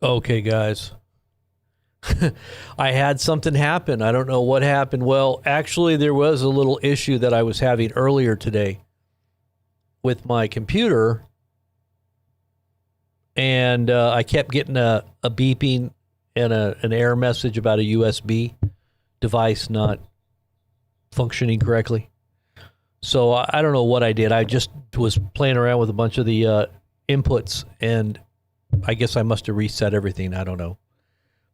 Okay, guys. I had something happen. I don't know what happened. Well, actually, there was a little issue that I was having earlier today with my computer, and I kept getting a beeping and an error message about a USB device not functioning correctly. So I don't know what I did. I just was playing around with a bunch of the inputs, and I guess I must have reset everything. I don't know.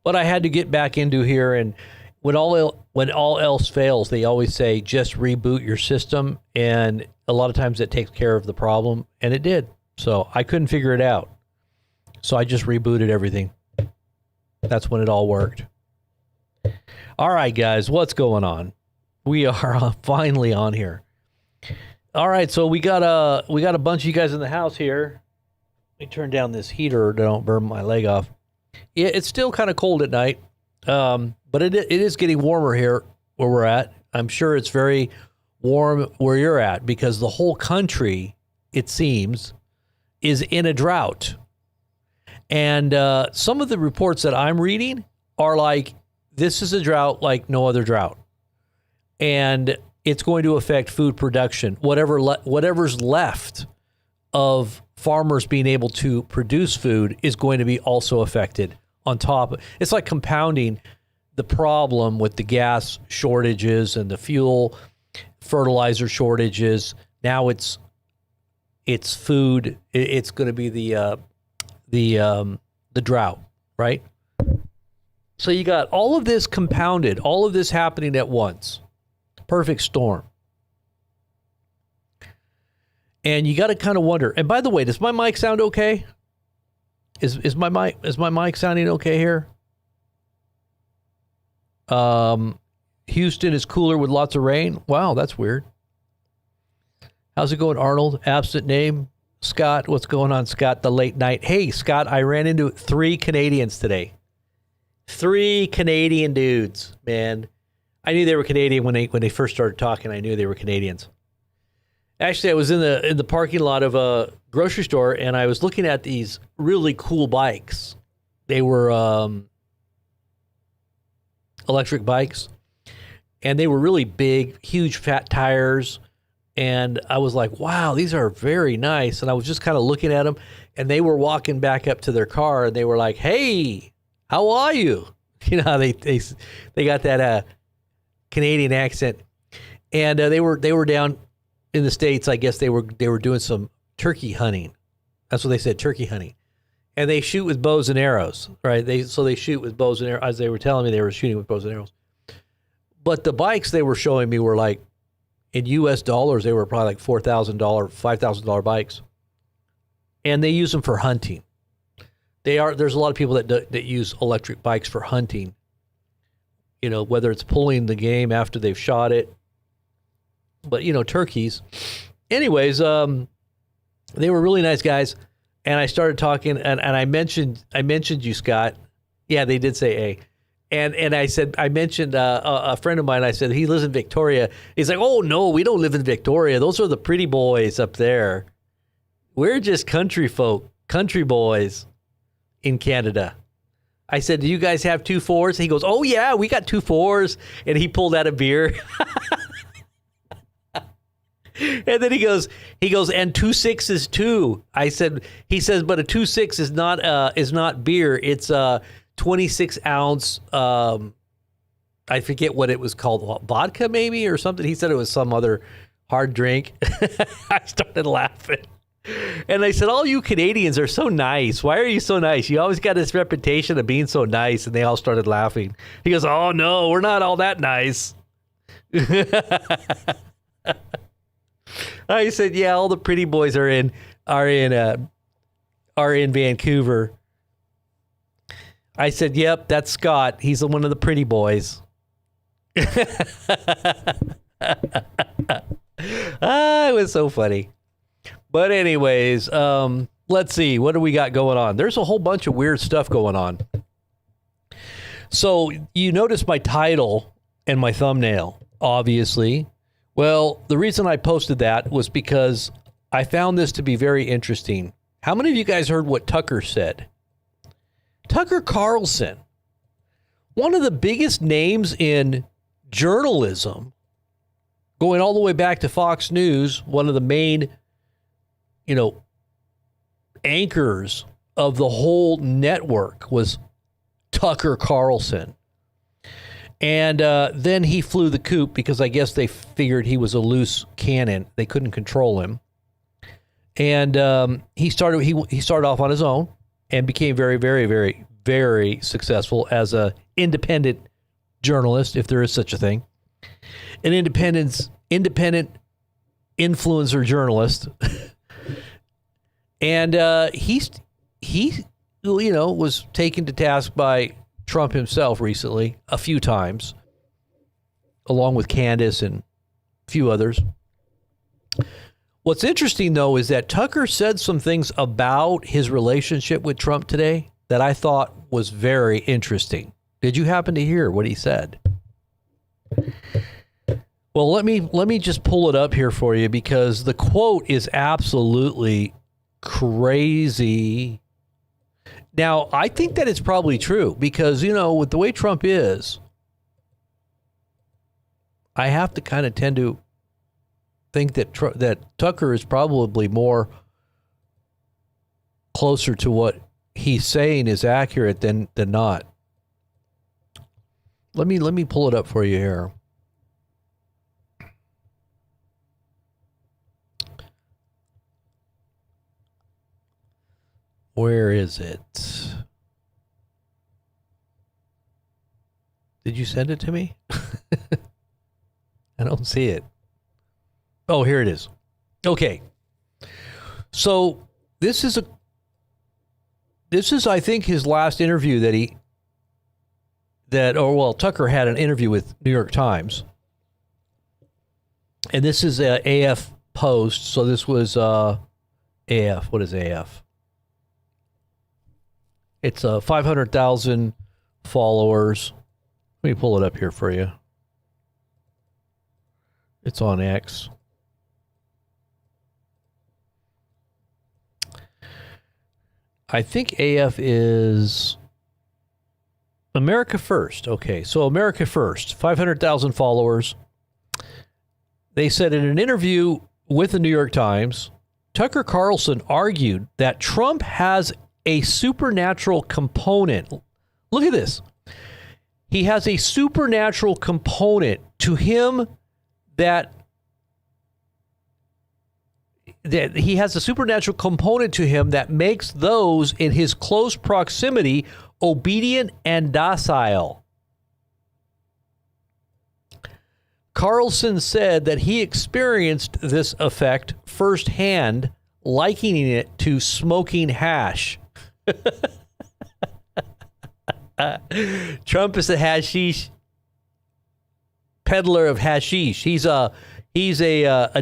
But I had to get back into here, and when all else fails, they always say just reboot your system, and a lot of times it takes care of the problem, and it did. So I couldn't figure it out. So I just rebooted everything. That's when it all worked. All right, guys, what's going on? We are finally on here. All right, so we got a bunch of you guys in the house here. Let me turn down this heater, don't burn my leg off. It's still kind of cold at night, but it is getting warmer here where we're at. I'm sure it's very warm where you're at because the whole country, it seems, is in a drought. And some of the reports that I'm reading are like, this is a drought like no other drought. And it's going to affect food production. Whatever's left of farmers being able to produce food is going to be also affected on top. It's like compounding the problem with the gas shortages and the fuel, fertilizer shortages. Now it's food. It's going to be the drought, right? So you got all of this compounded, all of this happening at once. Perfect storm. And you got to kind of wonder. And by the way, does my mic sound okay? Is my mic sounding okay here? Houston is cooler with lots of rain. Wow, that's weird. How's it going, Arnold? Absent name. Scott, what's going on, Scott? The late night. Hey, Scott, I ran into 3 Canadians today. 3 Canadian dudes, man. I knew they were Canadian when they first started talking. I knew they were Canadians. Actually, I was in the parking lot of a grocery store, and I was looking at these really cool bikes. They were electric bikes, and they were really big, huge, fat tires. And I was like, wow, these are very nice. And I was just kind of looking at them, and they were walking back up to their car, and they were like, hey, how are you? You know, they got that Canadian accent, and they were down in the States. I guess they were doing some turkey hunting. That's what they said, turkey hunting. And they shoot with bows and arrows, right? They shoot with bows and arrows. As they were telling me, they were shooting with bows and arrows. But the bikes they were showing me were like, in US dollars, they were probably like $4,000, $5,000 bikes. And they use them for hunting. There's a lot of people that use electric bikes for hunting. You know, whether it's pulling the game after they've shot it. But, you know, turkeys. Anyways, they were really nice guys. And I started talking, and I mentioned you, Scott. Yeah, they did say A. And I mentioned a friend of mine. I said, he lives in Victoria. He's like, oh, no, we don't live in Victoria. Those are the pretty boys up there. We're just country folk, country boys in Canada. I said, do you guys have 2.4s? He goes, oh, yeah, we got 2.4s. And he pulled out a beer. And then he goes, and 2.6s too. He says, but a 2.6 is not beer. It's 26 ounce, I forget what it was called, vodka maybe or something. He said it was some other hard drink. I started laughing. And I said, all you Canadians are so nice. Why are you so nice? You always got this reputation of being so nice. And they all started laughing. He goes, oh no, we're not all that nice. I said, yeah, all the pretty boys are in Vancouver. I said, yep, that's Scott. He's one of the pretty boys. It was so funny. But anyways, let's see. What do we got going on? There's a whole bunch of weird stuff going on. So you notice my title and my thumbnail, obviously. Well, the reason I posted that was because I found this to be very interesting. How many of you guys heard what Tucker said? Tucker Carlson, one of the biggest names in journalism, going all the way back to Fox News, one of the main, anchors of the whole network was Tucker Carlson. And then he flew the coop because I guess they figured he was a loose cannon. They couldn't control him. And he started off on his own and became very, very, very, very successful as a independent journalist, if there is such a thing. An independent influencer journalist. And he was taken to task by Trump himself recently a few times, along with Candace and a few others. What's interesting, though, is that Tucker said some things about his relationship with Trump today that I thought was very interesting. Did you happen to hear what he said? Well, let me just pull it up here for you because the quote is absolutely crazy. Now, I think that it's probably true because, with the way Trump is, I have to kind of tend to think that Tucker is probably more closer to what he's saying is accurate than not. Let me pull it up for you here. Where is it? Did you send it to me? I don't see it. Oh, here it is. Okay. So this is I think his last interview Tucker had an interview with New York Times. And this is a AF post. So this was AF. What is AF? It's 500,000 followers. Let me pull it up here for you. It's on X. I think AF is America First. Okay, so America First, 500,000 followers. They said in an interview with the New York Times, Tucker Carlson argued that Trump has a supernatural component. Look at this. He has a supernatural component to him that he has a supernatural component to him that makes those in his close proximity obedient and docile. Carlson said that he experienced this effect firsthand, likening it to smoking hash. Trump is a hashish peddler of hashish. He's a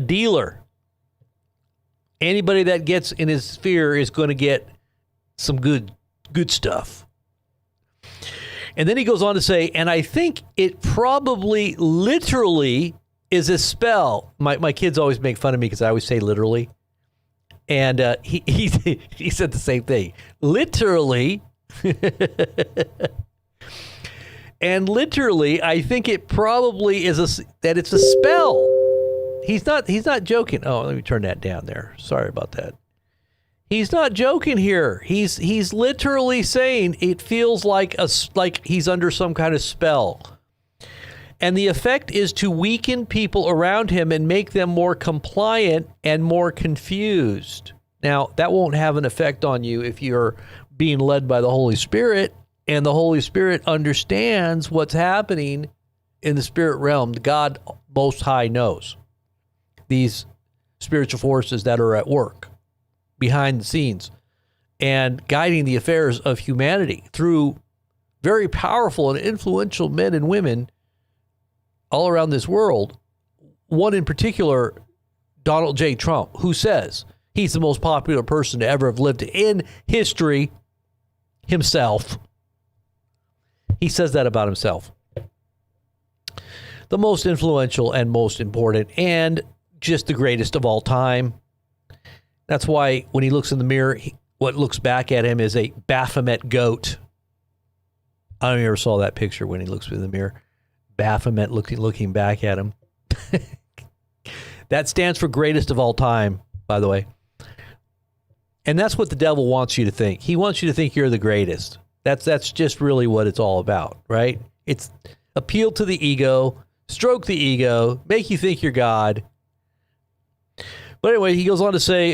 dealer. Anybody that gets in his sphere is going to get some good stuff. And then he goes on to say, and I think it probably literally is a spell. My kids always make fun of me because I always say literally. And he said the same thing. Literally. And literally, I think it probably is that it's a spell. He's not joking. Oh, let me turn that down there. Sorry about that. He's not joking here. He's literally saying it feels like he's under some kind of spell. And the effect is to weaken people around him and make them more compliant and more confused. Now, that won't have an effect on you if you're being led by the Holy Spirit, and the Holy Spirit understands what's happening in the spirit realm. God Most High knows these spiritual forces that are at work behind the scenes and guiding the affairs of humanity through very powerful and influential men and women all around this world. One in particular, Donald J. Trump, who says he's the most popular person to ever have lived in history himself. He says that about himself. The most influential and most important and just the greatest of all time. That's why when he looks in the mirror, what looks back at him is a Baphomet goat. I don't know if you ever saw that picture when he looks in the mirror. Baphomet looking back at him. That stands for greatest of all time, by the way. And that's what the devil wants you to think. He wants you to think you're the greatest. That's just really what it's all about, right? It's appeal to the ego, stroke the ego, make you think you're God. But anyway, he goes on to say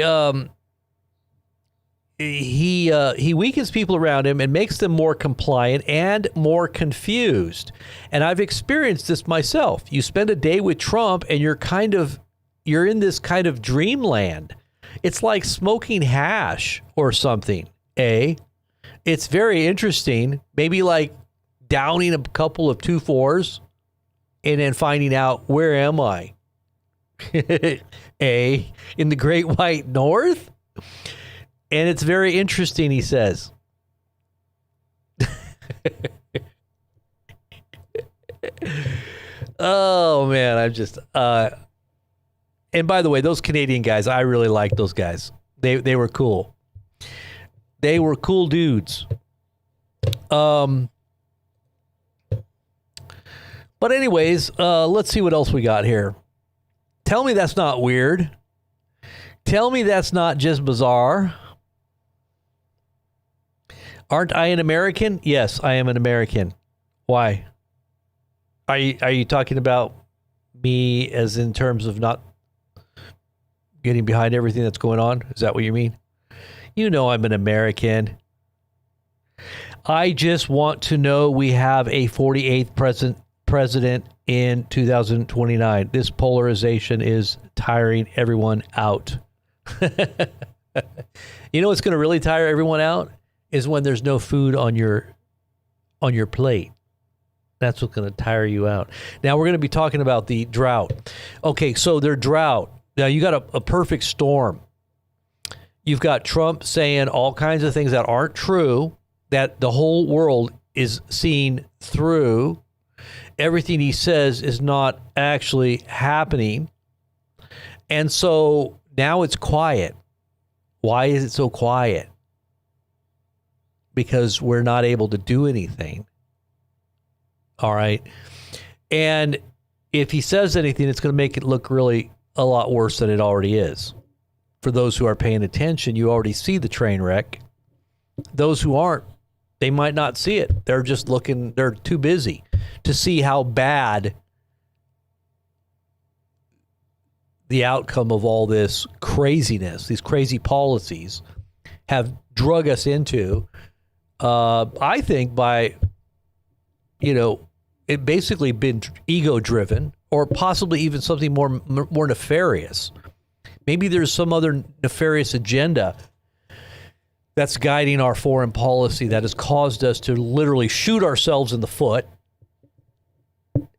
he weakens people around him and makes them more compliant and more confused. And I've experienced this myself. You spend a day with Trump and you're in this kind of dreamland. It's like smoking hash or something, eh? It's very interesting. Maybe like downing a couple of 2-4s and then finding out, where am I? A, in the Great White North? And it's very interesting, he says. Oh, man, I'm just... and by the way, those Canadian guys, I really liked those guys. They were cool. They were cool dudes. But anyways, let's see what else we got here. Tell me that's not weird. Tell me that's not just bizarre. Aren't I an American? Yes, I am an American. Why? Are you talking about me as in terms of not getting behind everything that's going on? Is that what you mean? You know I'm an American. I just want to know we have a 48th president in 2029. This polarization is tiring everyone out. You know what's going to really tire everyone out? Is when there's no food on your plate. That's what's going to tire you out. Now we're going to be talking about the drought. Okay, so their drought. Now you got a perfect storm. You've got Trump saying all kinds of things that aren't true, that the whole world is seeing through. Everything he says is not actually happening. And so now it's quiet. Why is it so quiet? Because we're not able to do anything. All right. And if he says anything, it's going to make it look really a lot worse than it already is. For those who are paying attention, you already see the train wreck. Those who aren't, they might not see it. They're just looking, they're too busy to see how bad the outcome of all this craziness, these crazy policies have drug us into. I think by, it basically been ego-driven, or possibly even something more nefarious. Maybe there's some other nefarious agenda that's guiding our foreign policy that has caused us to literally shoot ourselves in the foot.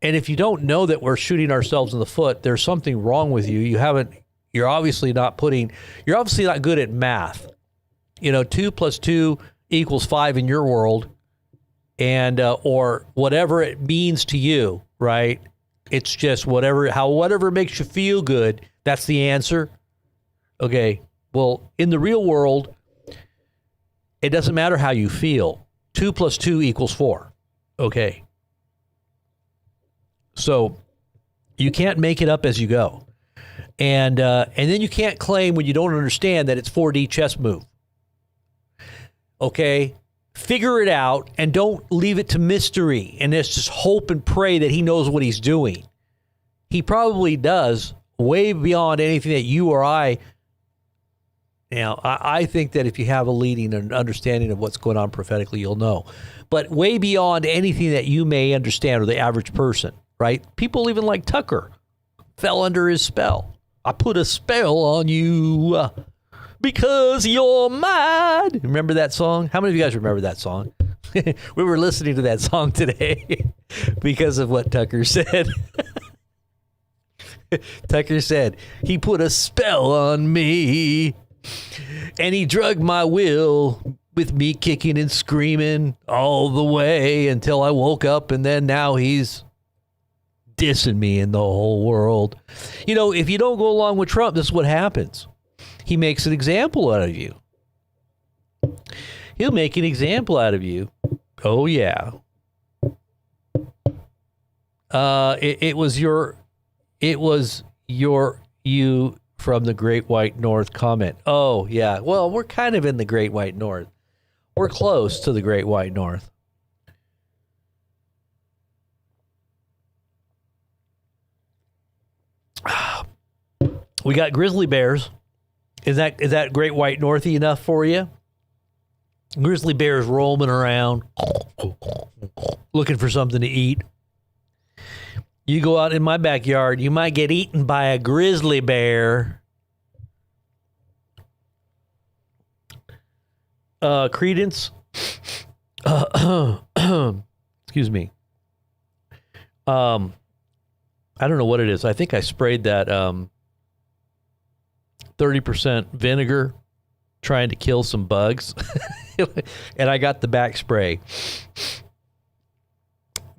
And if you don't know that we're shooting ourselves in the foot, there's something wrong with you. You're obviously not good at math. 2 + 2 = 5 in your world, and or whatever it means to you, right? It's just whatever makes you feel good. That's the answer. Okay. Well, in the real world, it doesn't matter how you feel. 2 + 2 = 4. Okay. So you can't make it up as you go. And then you can't claim when you don't understand that it's 4D chess move. Okay? Figure it out and don't leave it to mystery. And let's just hope and pray that he knows what he's doing. He probably does, way beyond anything that you or I. Now, I think that if you have a leading and understanding of what's going on prophetically, you'll know. But way beyond anything that you may understand, or the average person, right? People even like Tucker fell under his spell. I put a spell on you because you're mine. Remember that song? How many of you guys remember that song? We were listening to that song today because of what Tucker said. Tucker said, he put a spell on me and he drugged my will with me kicking and screaming all the way until I woke up, and then now he's dissing me in the whole world. If you don't go along with Trump, this is what happens. He makes an example out of you. He'll make an example out of you. Oh, yeah. It was you from the Great White North comment. Oh, yeah. Well, we're kind of in the Great White North. We're close to the Great White North. We got grizzly bears. Is that Great White Northy enough for you? Grizzly bears roaming around, looking for something to eat. You go out in my backyard, you might get eaten by a grizzly bear. Credence. Excuse me. I don't know what it is. I think I sprayed that 30% vinegar trying to kill some bugs. And I got the back spray.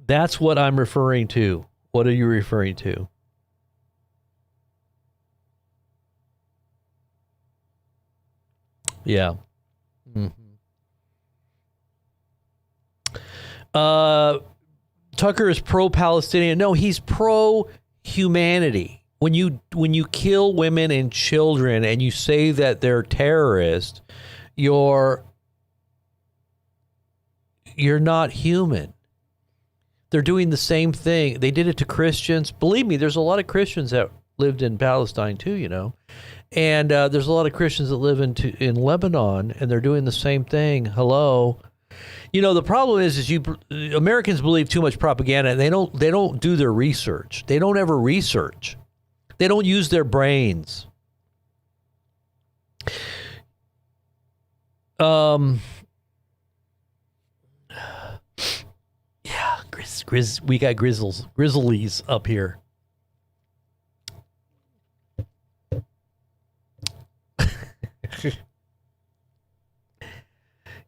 That's what I'm referring to. What are you referring to? Yeah. Mm-hmm. Tucker is pro-Palestinian. No, he's pro-humanity. When you kill women and children and you say that they're terrorists, you're not human. They're doing the same thing. They did it to Christians. Believe me, there's a lot of Christians that lived in Palestine too, you know. And there's a lot of Christians that live in Lebanon, and they're doing the same thing. Hello. You know, the problem is Americans believe too much propaganda, and they don't do their research. They don't ever research. They don't use their brains. Yeah, we got grizzlies up here.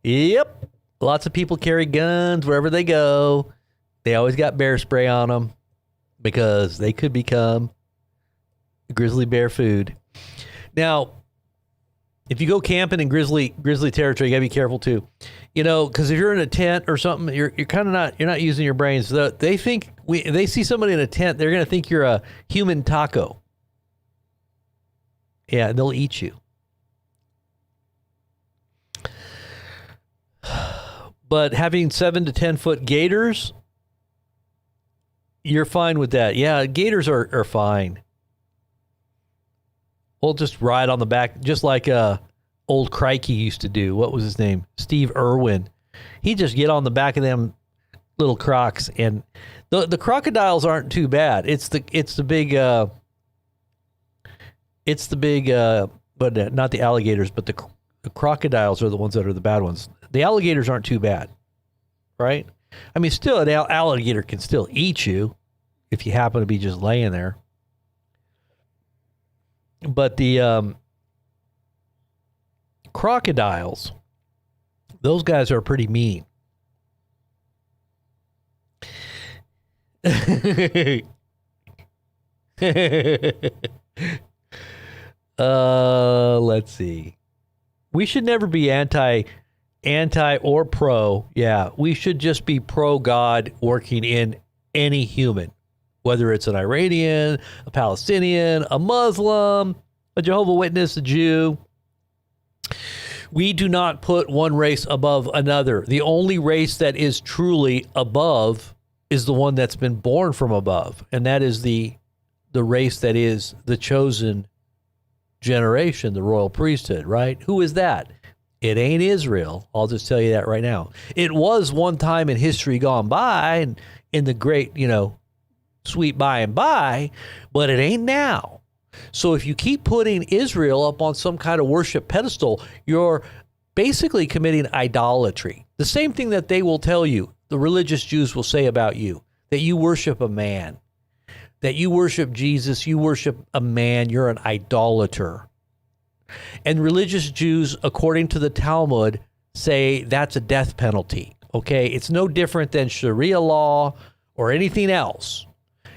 Yep. Lots of people carry guns wherever they go. They always got bear spray on them because they could become grizzly bear food. Now, if you go camping in grizzly territory, you gotta be careful too. You know, because if you're in a tent or something, you're kind of not using your brains. They think they see somebody in a tent, they're gonna think you're a human taco. Yeah, and they'll eat you. But having 7 to 10 foot gators, you're fine with that. Yeah, gators are fine. We'll just ride on the back, just like old Crikey used to do. What was his name? Steve Irwin. He'd just get on the back of them little crocs, and the crocodiles aren't too bad. It's the big but not the alligators, but the crocodiles are the ones that are the bad ones. The alligators aren't too bad, right? I mean, still, an alligator can still eat you if you happen to be just laying there. But the crocodiles, those guys are pretty mean. Let's see. We should never be anti or pro. Yeah, we should just be pro God working in any human, whether it's an Iranian, a Palestinian, a Muslim, a Jehovah's Witness, a Jew. We do not put one race above another. The only race that is truly above is the one that's been born from above, and that is the race that is the chosen generation, the royal priesthood, right? Who is that? It ain't Israel. I'll just tell you that right now. It was one time in history gone by, and in the great, sweet by and by, but it ain't now. So if you keep putting Israel up on some kind of worship pedestal, you're basically committing idolatry. The same thing that they will tell you, the religious Jews will say about you, that you worship a man, that you worship Jesus, you worship a man, you're an idolater. And religious Jews, according to the Talmud, say that's a death penalty. Okay, it's no different than Sharia law or anything else.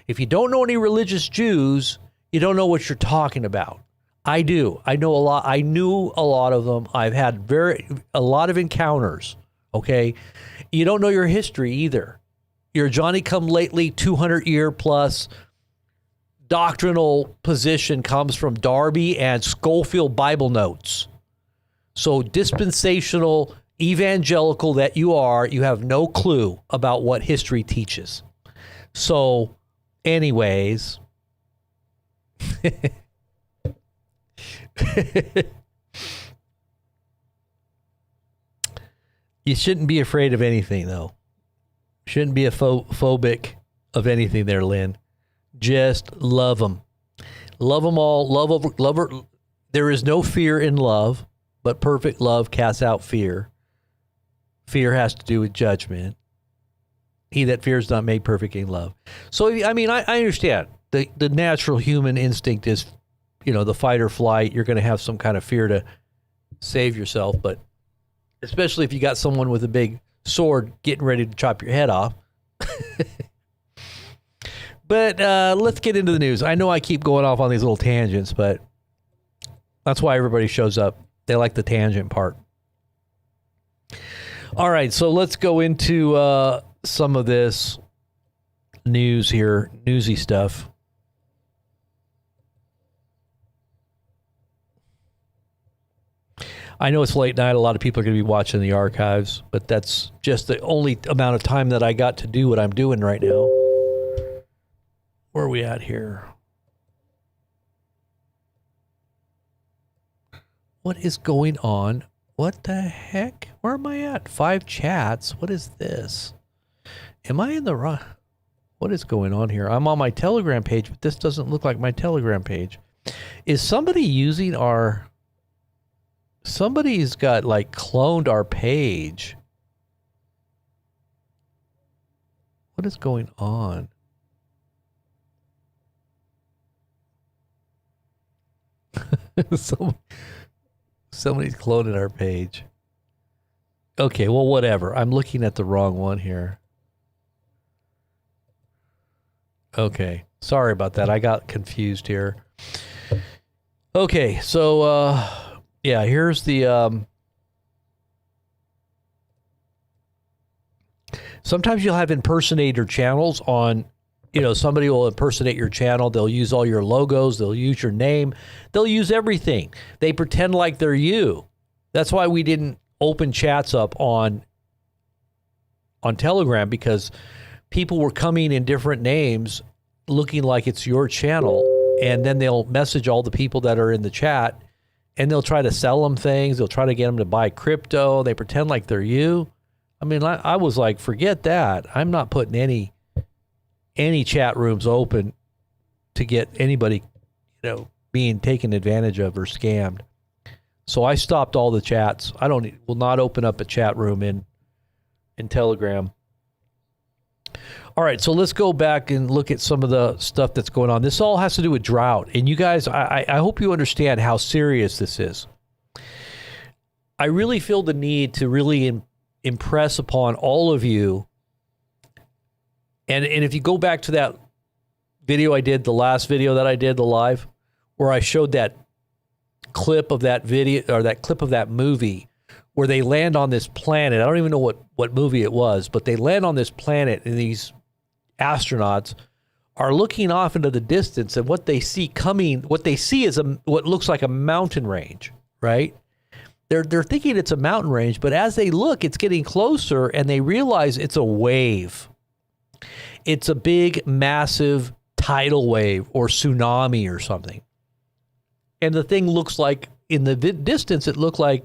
If you don't know any religious Jews, you don't know what you're talking about. I do. I know a lot. I knew a lot of them. I've had a lot of encounters. Okay, you don't know your history either. your Johnny-come-lately 200-year plus doctrinal position comes from Darby and Schofield Bible notes. So dispensational evangelical that you are, you have no clue about what history teaches. So anyways, you shouldn't be afraid of anything, though. Shouldn't be a phobic of anything there, Lynn. Just love them. Love them all. Love. There is no fear in love, but perfect love casts out fear. Fear has to do with judgment. He that fears not made perfect in love. So, I mean, I understand. The natural human instinct is, the fight or flight. You're going to have some kind of fear to save yourself, but especially if you got someone with a big sword getting ready to chop your head off. But let's get into the news. I know I keep going off on these little tangents, but that's why everybody shows up. They like the tangent part. All right, so let's go into some of this news here, newsy stuff. I know it's late night. A lot of people are going to be watching the archives, but that's just the only amount of time that I got to do what I'm doing right now. Where are we at here? What is going on? What the heck? Where am I at? 5 chats. What is this? Am I in the wrong? What is going on here? I'm on my Telegram page, but this doesn't look like my Telegram page. Is somebody using our... Somebody's got, cloned our page. What is going on? Somebody's cloning our page. Okay, well, whatever. I'm looking at the wrong one here. Okay, sorry about that. I got confused here. Okay, so, yeah, here's the... Sometimes you'll have impersonator channels on... somebody will impersonate your channel. They'll use all your logos. They'll use your name. They'll use everything. They pretend like they're you. That's why we didn't open chats up on Telegram, because people were coming in different names looking like it's your channel. And then they'll message all the people that are in the chat, and they'll try to sell them things. They'll try to get them to buy crypto. They pretend like they're you. I mean, I was like, forget that. I'm not putting any chat rooms open to get anybody, being taken advantage of or scammed. So I stopped all the chats. Will not open up a chat room in Telegram. All right, so let's go back and look at some of the stuff that's going on. This all has to do with drought. And you guys, I hope you understand how serious this is. I really feel the need to really impress upon all of you. And if you go back to that video I did, the last video that I did, the live, where I showed that clip of that video, or that clip of that movie, where they land on this planet. I don't even know what movie it was, but they land on this planet, and these astronauts are looking off into the distance, and what they see is what looks like a mountain range, right? They're thinking it's a mountain range, but as they look, it's getting closer, and they realize it's a wave. It's a big, massive tidal wave or tsunami or something. And the thing looks like, in the distance, it looked like,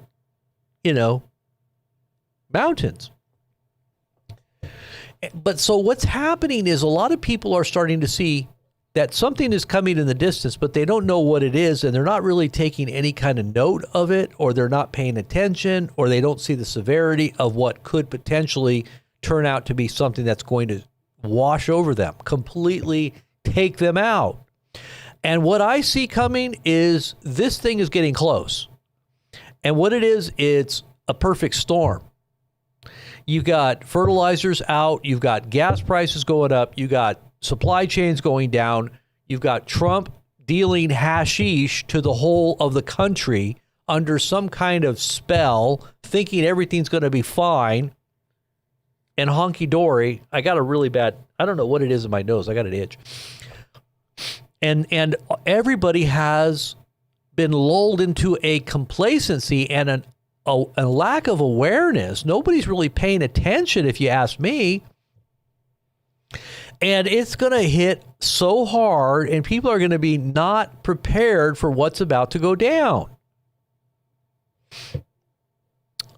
mountains. But so what's happening is a lot of people are starting to see that something is coming in the distance, but they don't know what it is, and they're not really taking any kind of note of it, or they're not paying attention, or they don't see the severity of what could potentially turn out to be something that's going to wash over them, completely take them out. And what I see coming is this thing is getting close. And what it is, it's a perfect storm. You've got fertilizers out. You've got gas prices going up. You got supply chains going down. You've got Trump dealing hashish to the whole of the country under some kind of spell, thinking everything's going to be fine. and honky-dory. I got a really bad, I don't know what it is in my nose. I got an itch. And everybody has been lulled into a complacency and a lack of awareness. Nobody's really paying attention, if you ask me. And it's going to hit so hard, and people are going to be not prepared for what's about to go down.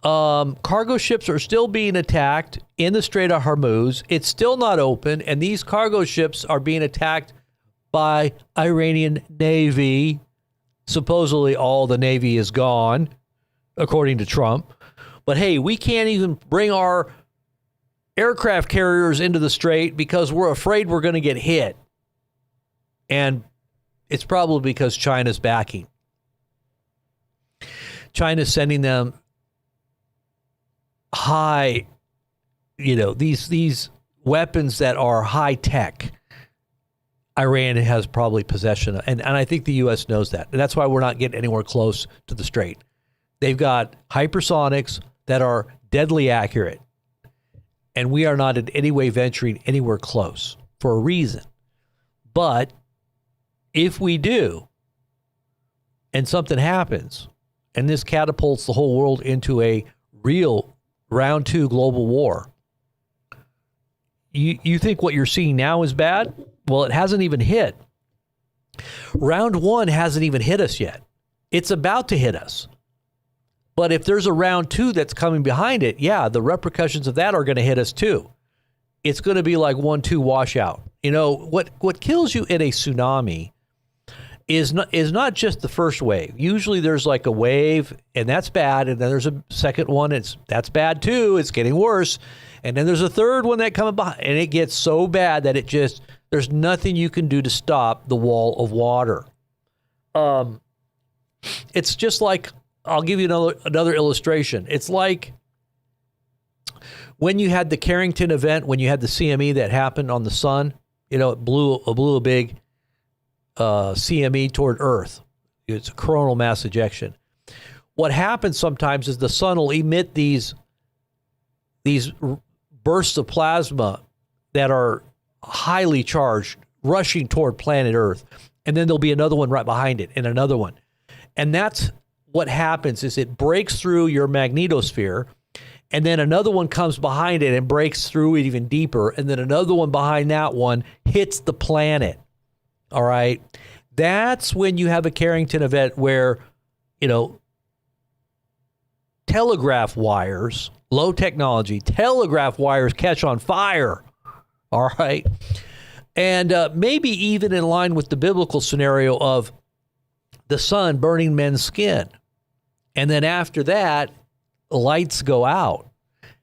Cargo ships are still being attacked in the Strait of Hormuz. It's still not open, and these cargo ships are being attacked by Iranian Navy. Supposedly all the Navy is gone, according to Trump. But hey, we can't even bring our aircraft carriers into the strait because we're afraid we're going to get hit. And it's probably because China's backing. China's sending them high, these weapons that are high tech. Iran has probably possession of, and I think the U.S. knows that. And that's why we're not getting anywhere close to the strait. They've got hypersonics that are deadly accurate. And we are not in any way venturing anywhere close for a reason. But if we do, and something happens, and this catapults the whole world into a real round 2 global war, you think what you're seeing now is bad? Well, it hasn't even hit. Round 1 hasn't even hit us yet. It's about to hit us. But if there's a round 2 that's coming behind it, yeah, the repercussions of that are going to hit us too. It's going to be like 1-2 washout. What kills you in a tsunami is not just the first wave. Usually there's like a wave, and that's bad, and then there's a second one, that's bad too. It's getting worse. And then there's a third one that comes behind, and it gets so bad that there's nothing you can do to stop the wall of water. It's just like, I'll give you another illustration. It's like when you had the Carrington event, when you had the CME that happened on the sun, it blew a big CME toward Earth. It's a coronal mass ejection. What happens sometimes is the sun will emit these bursts of plasma that are highly charged, rushing toward planet Earth. And then there'll be another one right behind it, and another one. And that's what happens, is it breaks through your magnetosphere, and then another one comes behind it and breaks through it even deeper, and then another one behind that one hits the planet. All right? That's when you have a Carrington event where, telegraph wires, low technology, telegraph wires catch on fire. All right? And maybe even in line with the biblical scenario of the sun burning men's skin. And then after that, lights go out.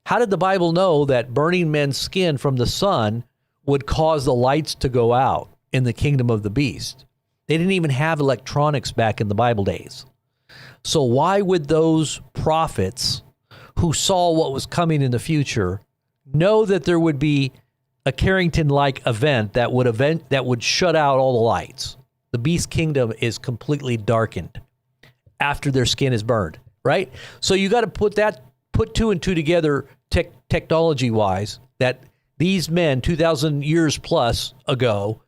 How did the Bible know that burning men's skin from the sun would cause the lights to go out in the kingdom of the beast? They didn't even have electronics back in the Bible days. So why would those prophets who saw what was coming in the future know that there would be a Carrington-like event that would shut out all the lights? The beast kingdom is completely darkened after their skin is burned, right? So you got to put 2 and 2 together technology-wise, that these men 2,000 years plus ago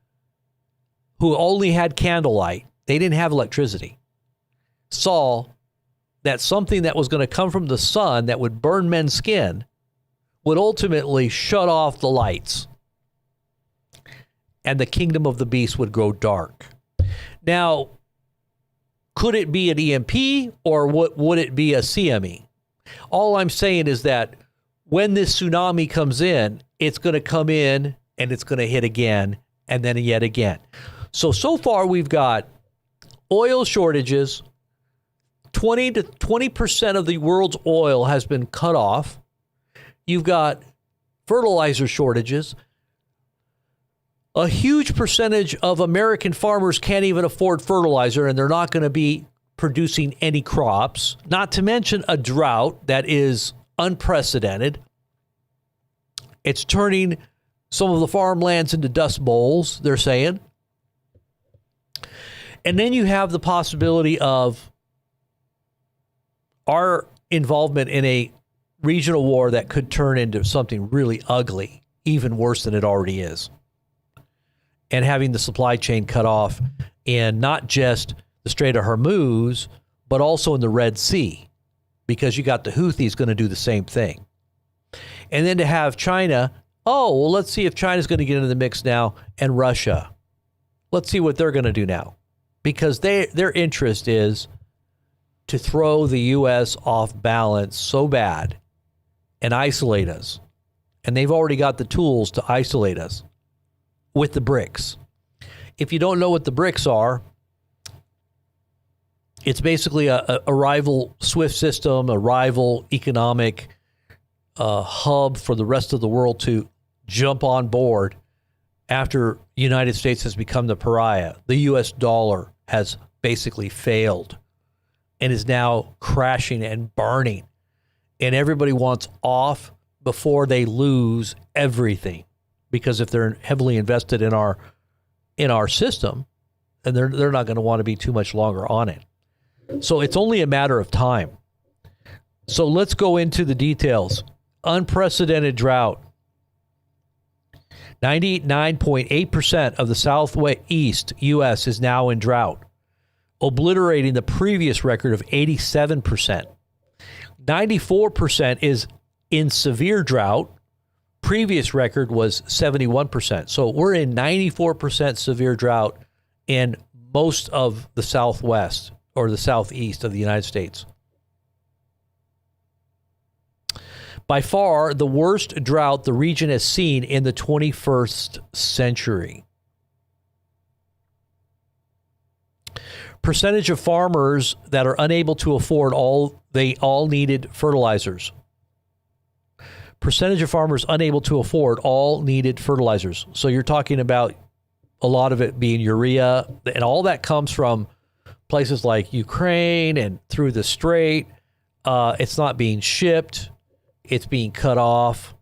who only had candlelight, they didn't have electricity, saw that something that was going to come from the sun that would burn men's skin would ultimately shut off the lights, and the kingdom of the beast would grow dark. Now, could it be an EMP, or would it be a CME? All I'm saying is that when this tsunami comes in, it's going to come in and it's going to hit again and then yet again. So far we've got oil shortages. 20% of the world's oil has been cut off. You've got fertilizer shortages. A huge percentage of American farmers can't even afford fertilizer, and they're not going to be producing any crops, not to mention a drought that is unprecedented. It's turning some of the farmlands into dust bowls, they're saying. And then you have the possibility of our involvement in a regional war that could turn into something really ugly, even worse than it already is. And having the supply chain cut off in not just the Strait of Hormuz, but also in the Red Sea, because you got the Houthis going to do the same thing. And then to have China, let's see if China's going to get into the mix now, and Russia. Let's see what they're going to do now. Because their interest is to throw the U.S. off balance so bad and isolate us. And they've already got the tools to isolate us with the BRICS. If you don't know what the BRICS are, it's basically a rival SWIFT system, a rival economic hub for the rest of the world to jump on board after the United States has become the pariah. The U.S. dollar has basically failed and is now crashing and burning. And everybody wants off before they lose everything. Because if they're heavily invested in our system, then they're not going to want to be too much longer on it. So it's only a matter of time. So let's go into the details. Unprecedented drought. 99.8% of the southeast U.S. is now in drought, obliterating the previous record of 87%. 94% is in severe drought. Previous record was 71%. So we're in 94% severe drought in most of the southwest or the southeast of the United States. By far, the worst drought the region has seen in the 21st century. Percentage of farmers that are unable to afford all needed fertilizers. Percentage of farmers unable to afford all needed fertilizers. So you're talking about a lot of it being urea, and all that comes from places like Ukraine and through the Strait. It's not being shipped. It's being cut off.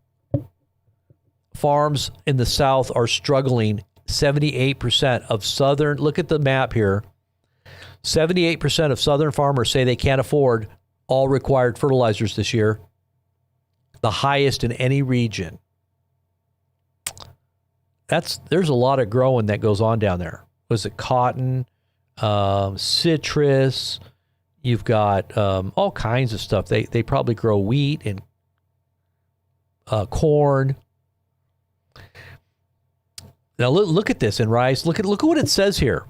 Farms in the South are struggling. 78% of southern, look at the map here. 78% of southern farmers say they can't afford all required fertilizers this year. The highest in any region. There's a lot of growing that goes on down there. Was it cotton, citrus? You've got all kinds of stuff. They probably grow wheat and corn. Now look at this in rice. Look at what it says here.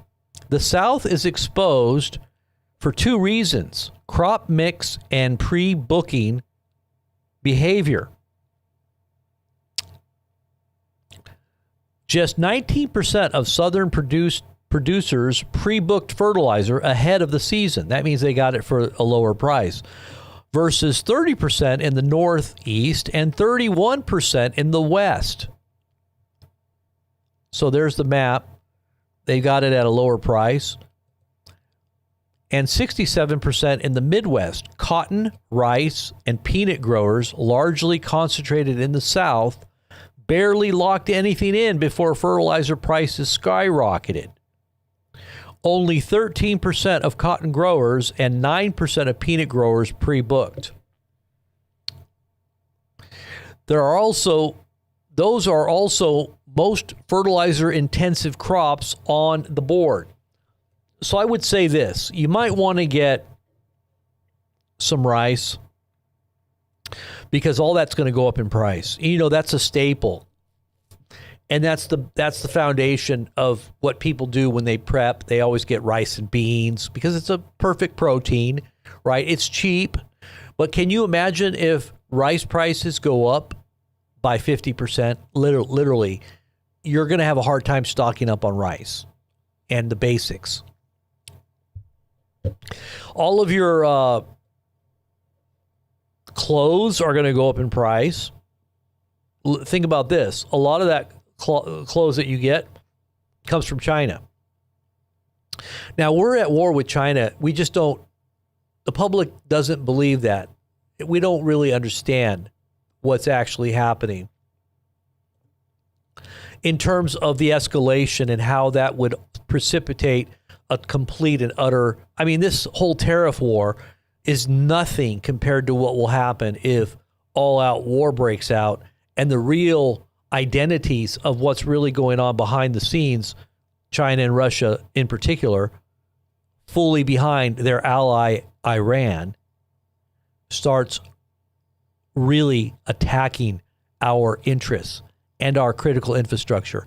The South is exposed for two reasons: crop mix and pre-booking behavior. Just 19% of southern producers pre-booked fertilizer ahead of the season. That means they got it for a lower price, versus 30% in the Northeast and 31% in the West. So there's the map. They got it at a lower price. And 67% in the Midwest. Cotton, rice, and peanut growers, largely concentrated in the South, barely locked anything in before fertilizer prices skyrocketed. Only 13% of cotton growers and 9% of peanut growers pre-booked. Those are also most fertilizer-intensive crops on the board. So I would say this: you might want to get some rice, because all that's going to go up in price. You know, that's a staple. And that's the foundation of what people do when they prep. They always get rice and beans because it's a perfect protein, right? It's cheap. But can you imagine if rice prices go up by 50%? Literally, you're going to have a hard time stocking up on rice and the basics. All of your clothes are going to go up in price. Think about this. A lot of that clothes that you get comes from China. Now, we're at war with China. We just don't, the public doesn't believe that. We don't really understand what's actually happening in terms of the escalation and how that would precipitate a complete and utter, I mean, this whole tariff war is nothing compared to what will happen if all-out war breaks out and the real identities of what's really going on behind the scenes, China and Russia in particular, fully behind their ally Iran, starts really attacking our interests and our critical infrastructure,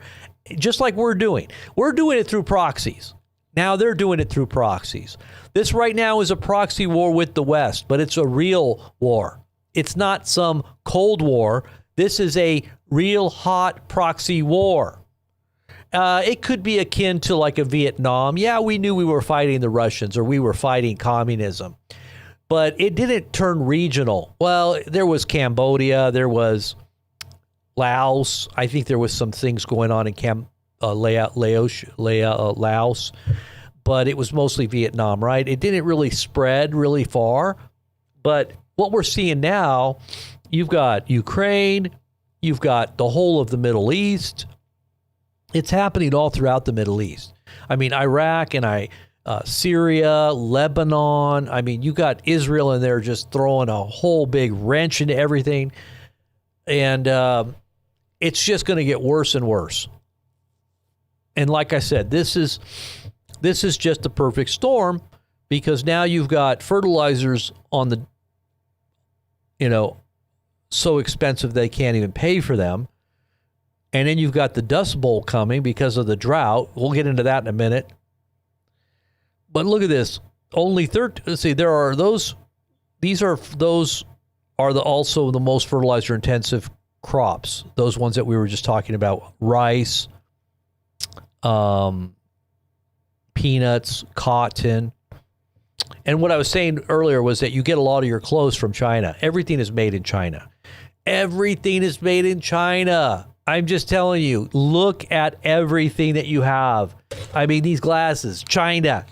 just like we're doing. We're doing it through proxies. Now they're doing it through proxies. This right now is a proxy war with the West, but it's a real war. It's not some Cold War. This is a real hot proxy war. It could be akin to like a Vietnam. Yeah, we knew we were fighting the Russians or we were fighting communism, but it didn't turn regional. Well, there was Cambodia, there was Laos. I think there was some things going on in Laos, but it was mostly Vietnam, right? It didn't really spread really far. But what we're seeing now, you've got Ukraine, you've got the whole of the Middle East. It's happening all throughout the Middle East. I mean, Iraq and Syria, Lebanon. I mean, you got Israel in there just throwing a whole big wrench into everything. And it's just going to get worse and worse. And like I said, this is just the perfect storm, because now you've got fertilizers on the, so expensive they can't even pay for them. And then you've got the Dust Bowl coming because of the drought. We'll get into that in a minute. But look at this. Only 13. See, there are those. Those are also the most fertilizer intensive crops. Those ones that we were just talking about: rice, peanuts, cotton. And what I was saying earlier was that you get a lot of your clothes from China. Everything is made in China. Everything is made in China. I'm just telling you, look at everything that you have. I mean, these glasses, China.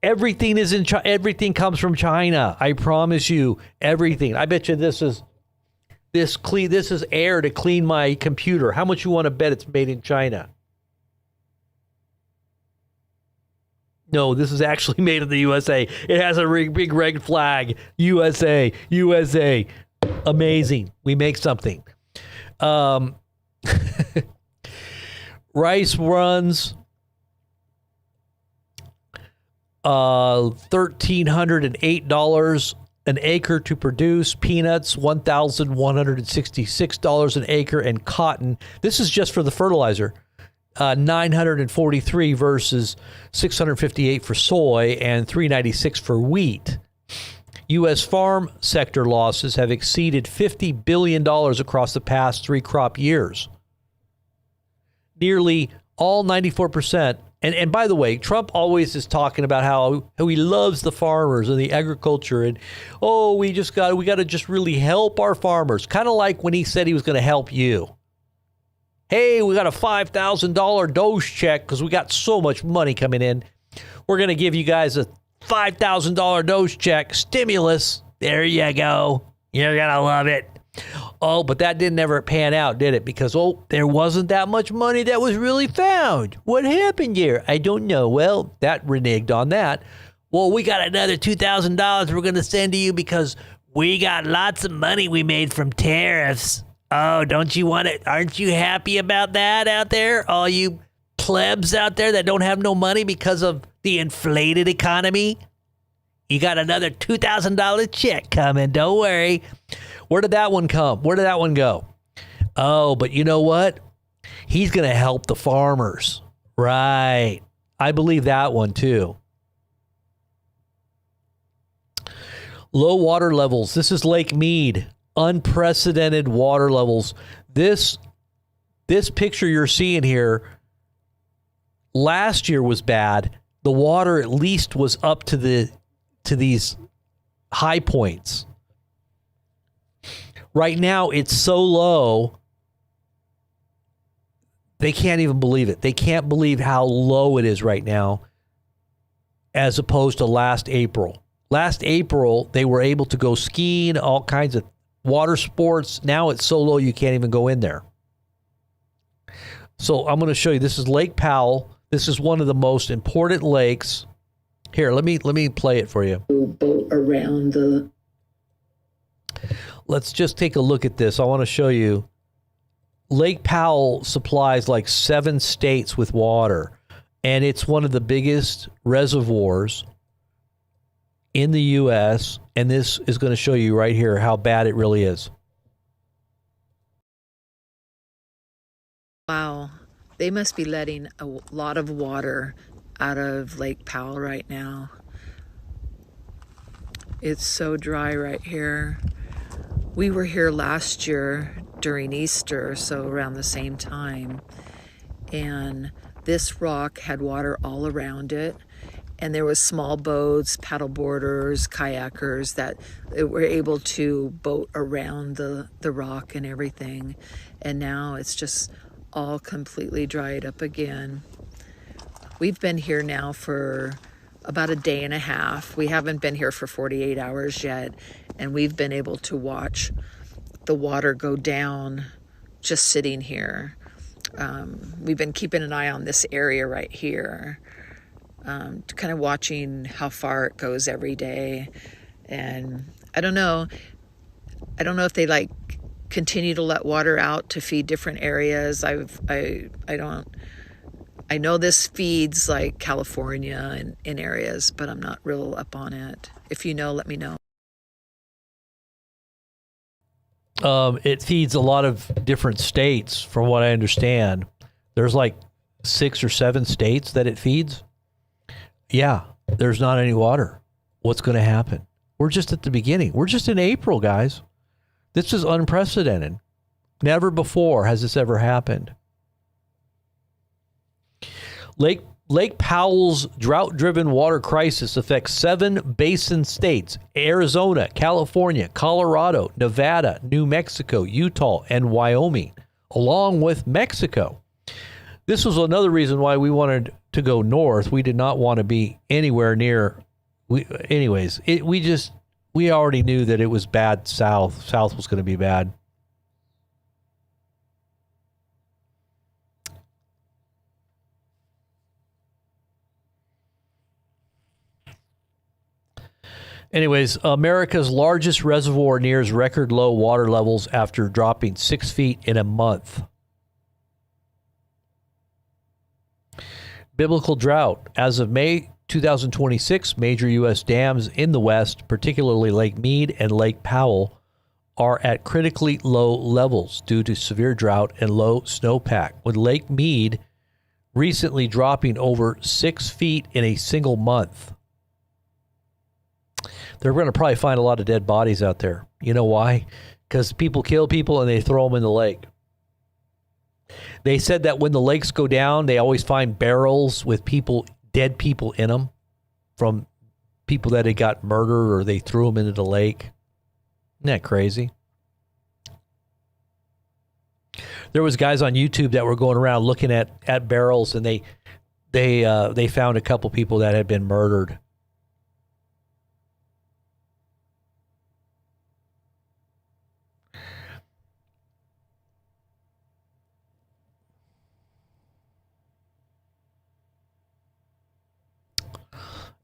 Everything is in China. Everything comes from China. I promise you, everything. I bet you this is air to clean my computer. How much you want to bet it's made in China? No, this is actually made in the USA. It has a big red flag. USA, USA. Amazing. We make something. Rice runs $1,308 an acre to produce. Peanuts, $1,166 an acre. And cotton, this is just for the fertilizer, $943 versus $658 for soy and $396 for wheat. U.S. farm sector losses have exceeded $50 billion across the past 3 crop years. Nearly all 94%. And by the way, Trump always is talking about how he loves the farmers and the agriculture. And, we got to just really help our farmers. Kind of like when he said he was going to help you. Hey, we got a $5,000 dose check because we got so much money coming in. We're going to give you guys a $5,000 dose check, stimulus. There you go. You're going to love it. Oh, but that didn't ever pan out, did it? Because, there wasn't that much money that was really found. What happened here? I don't know. Well, that reneged on that. Well, we got another $2,000 we're going to send to you because we got lots of money we made from tariffs. Oh, don't you want it? Aren't you happy about that out there? All you plebs out there that don't have no money because of the inflated economy? You got another $2,000 check coming. Don't worry. Where did that one come? Where did that one go? Oh, but you know what? He's going to help the farmers. Right. I believe that one too. Low water levels. This is Lake Mead. Unprecedented water levels. This picture you're seeing here, last year was bad. The water at least was up to these high points. Right now it's so low they can't even believe it. They can't believe how low it is right now as opposed to last April. Last April they were able to go skiing, all kinds of water sports. Now it's so low you can't even go in there. So I'm going to show you. This is Lake Powell. This is one of the most important lakes. Here, let me play it for you. Boat around the Let's just take a look at this. I want to show you. Lake Powell supplies like 7 states with water, and it's one of the biggest reservoirs in the U.S., and this is going to show you right here how bad it really is. Wow, they must be letting a lot of water out of Lake Powell right now. It's so dry right here. We were here last year during Easter, so around the same time, and this rock had water all around it, and there was small boats, paddle boarders, kayakers that were able to boat around the rock and everything, and now it's just all completely dried up again. We've been here now for about a day and a half. We haven't been here for 48 hours yet, and we've been able to watch the water go down just sitting here. We've been keeping an eye on this area right here, kind of watching how far it goes every day. And I don't know if they like continue to let water out to feed different areas. I know this feeds like California and in areas, but I'm not real up on it. If you know, let me know. It feeds a lot of different states, from what I understand. There's like 6 or 7 states that it feeds. Yeah, there's not any water. What's going to happen? We're just at the beginning. We're just in April, guys. This is unprecedented. Never before has this ever happened. Lake Powell's drought-driven water crisis affects 7 basin states: Arizona, California, Colorado, Nevada, New Mexico, Utah, and Wyoming, along with Mexico. This was another reason why we wanted to go north. We did not want to be anywhere near. We already knew that it was bad south. South was going to be bad. Anyways, America's largest reservoir nears record low water levels after dropping 6 feet in a month. Biblical drought. As of May 2026, major U.S. dams in the West, particularly Lake Mead and Lake Powell, are at critically low levels due to severe drought and low snowpack, with Lake Mead recently dropping over 6 feet in a single month. They're going to probably find a lot of dead bodies out there. You know why? Because people kill people and they throw them in the lake. They said that when the lakes go down, they always find barrels with dead people in them, from people that had got murdered or they threw them into the lake. Isn't that crazy? There was guys on YouTube that were going around looking at barrels, and they found a couple people that had been murdered.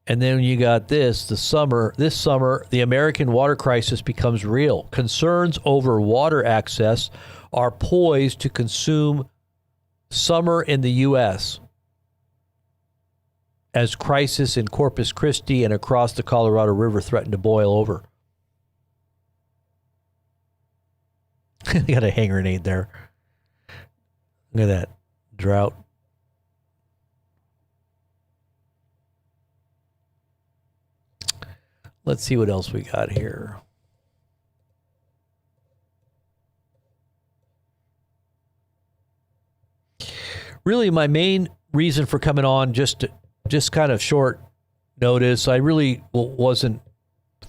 And then you got this summer, the American water crisis becomes real. Concerns over water access are poised to consume summer in the U.S. as crisis in Corpus Christi and across the Colorado River threaten to boil over. They got a hand grenade there. Look at that. Drought. Let's see what else we got here. Really, my main reason for coming on, just kind of short notice, I really wasn't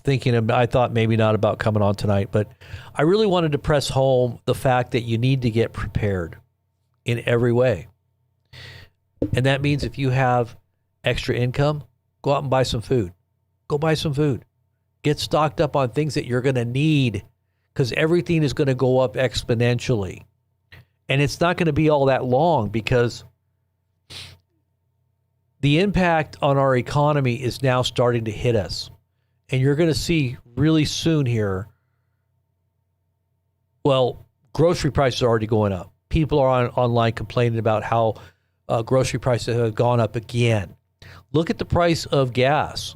thinking I thought maybe not about coming on tonight, but I really wanted to press home the fact that you need to get prepared in every way. And that means if you have extra income, go out and buy some food. Go buy some food. Get stocked up on things that you're going to need, because everything is going to go up exponentially. And it's not going to be all that long, because the impact on our economy is now starting to hit us. And you're going to see really soon here Well, grocery prices are already going up. People are online complaining about how grocery prices have gone up again. Look at the price of gas.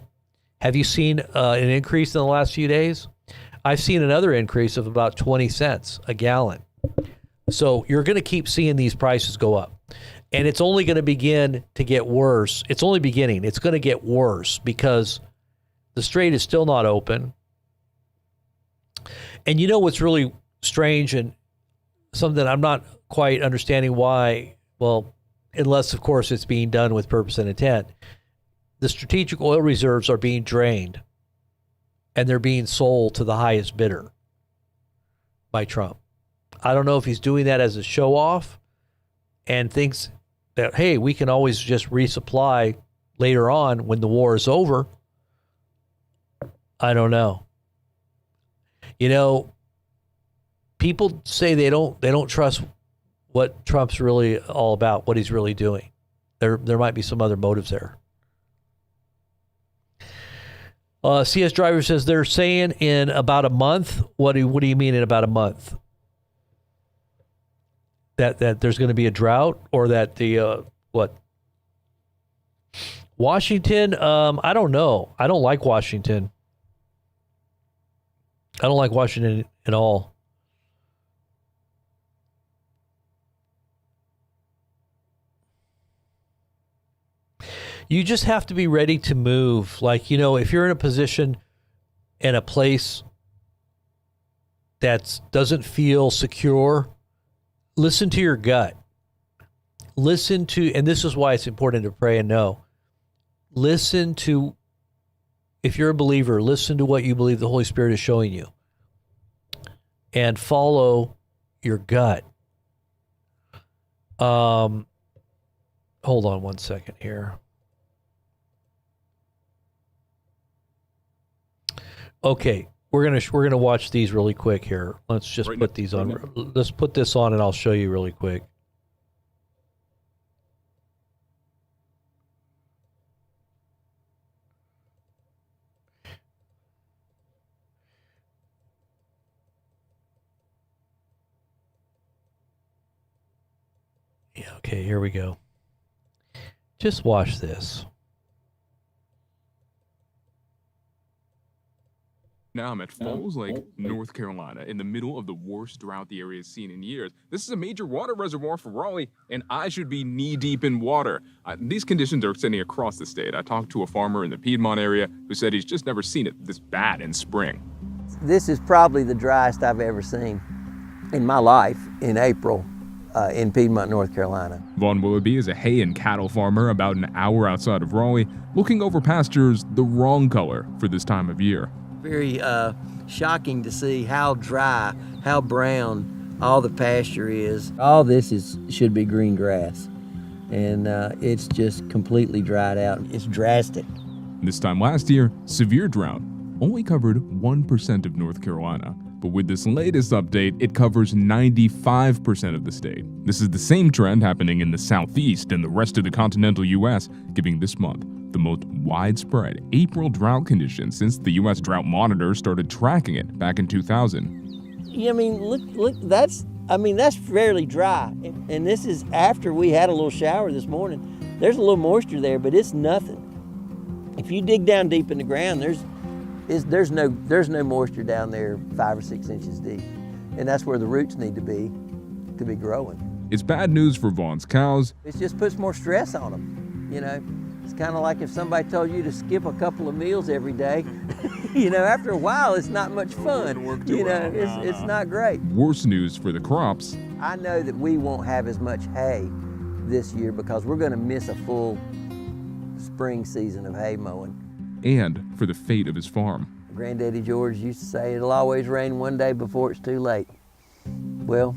Have you seen an increase in the last few days? I've seen another increase of about 20 cents a gallon. So you're going to keep seeing these prices go up. And it's only going to begin to get worse. It's only beginning. It's going to get worse because the strait is still not open. And you know what's really strange and something I'm not quite understanding why, well, unless, of course, it's being done with purpose and intent. The strategic oil reserves are being drained, and they're being sold to the highest bidder by Trump. I don't know if he's doing that as a show-off and thinks that, hey, we can always just resupply later on when the war is over. I don't know. You know, people say they don't trust what Trump's really all about, what he's really doing. There might be some other motives there. CS Driver says they're saying in about a month. What do you mean in about a month? That there's going to be a drought, or that the what? Washington? I don't know. I don't like Washington. I don't like Washington at all. You just have to be ready to move. Like, you know, if you're in a position in a place that doesn't feel secure, listen to your gut. Listen to, and this is why it's important to pray and know. Listen to, if you're a believer, listen to what you believe the Holy Spirit is showing you. And follow your gut. Hold on one second here. Okay, we're gonna watch these really quick here. Let's just put these on. Let's put this on, and I'll show you really quick. Yeah. Okay. Here we go. Just watch this. Now I'm at Falls Lake, North Carolina, in the middle of the worst drought the area has seen in years. This is a major water reservoir for Raleigh, and I should be knee-deep in water. These conditions are extending across the state. I talked to a farmer in the Piedmont area who said he's just never seen it this bad in spring. This is probably the driest I've ever seen in my life in April in Piedmont, North Carolina. Vaughn Willoughby is a hay and cattle farmer about an hour outside of Raleigh, looking over pastures the wrong color for this time of year. Very shocking to see how dry, how brown all the pasture is. All this should be green grass, and it's just completely dried out. It's drastic. This time last year, severe drought only covered 1% of North Carolina. But with this latest update, it covers 95% of the state. This is the same trend happening in the southeast and the rest of the continental U.S., giving this month the most widespread April drought condition since the U.S. Drought Monitor started tracking it back in 2000. Yeah, I mean, look, that's fairly dry. And this is after we had a little shower this morning. There's a little moisture there, but it's nothing. If you dig down deep in the ground, there's no moisture down there 5 or 6 inches deep. And that's where the roots need to be growing. It's bad news for Vaughn's cows. It just puts more stress on them, you know. It's kind of like if somebody told you to skip a couple of meals every day. You know, after a while, it's not much fun. You know, it's not great. Worse news for the crops. I know that we won't have as much hay this year because we're going to miss a full spring season of hay mowing. And for the fate of his farm. Granddaddy George used to say it'll always rain one day before it's too late. Well,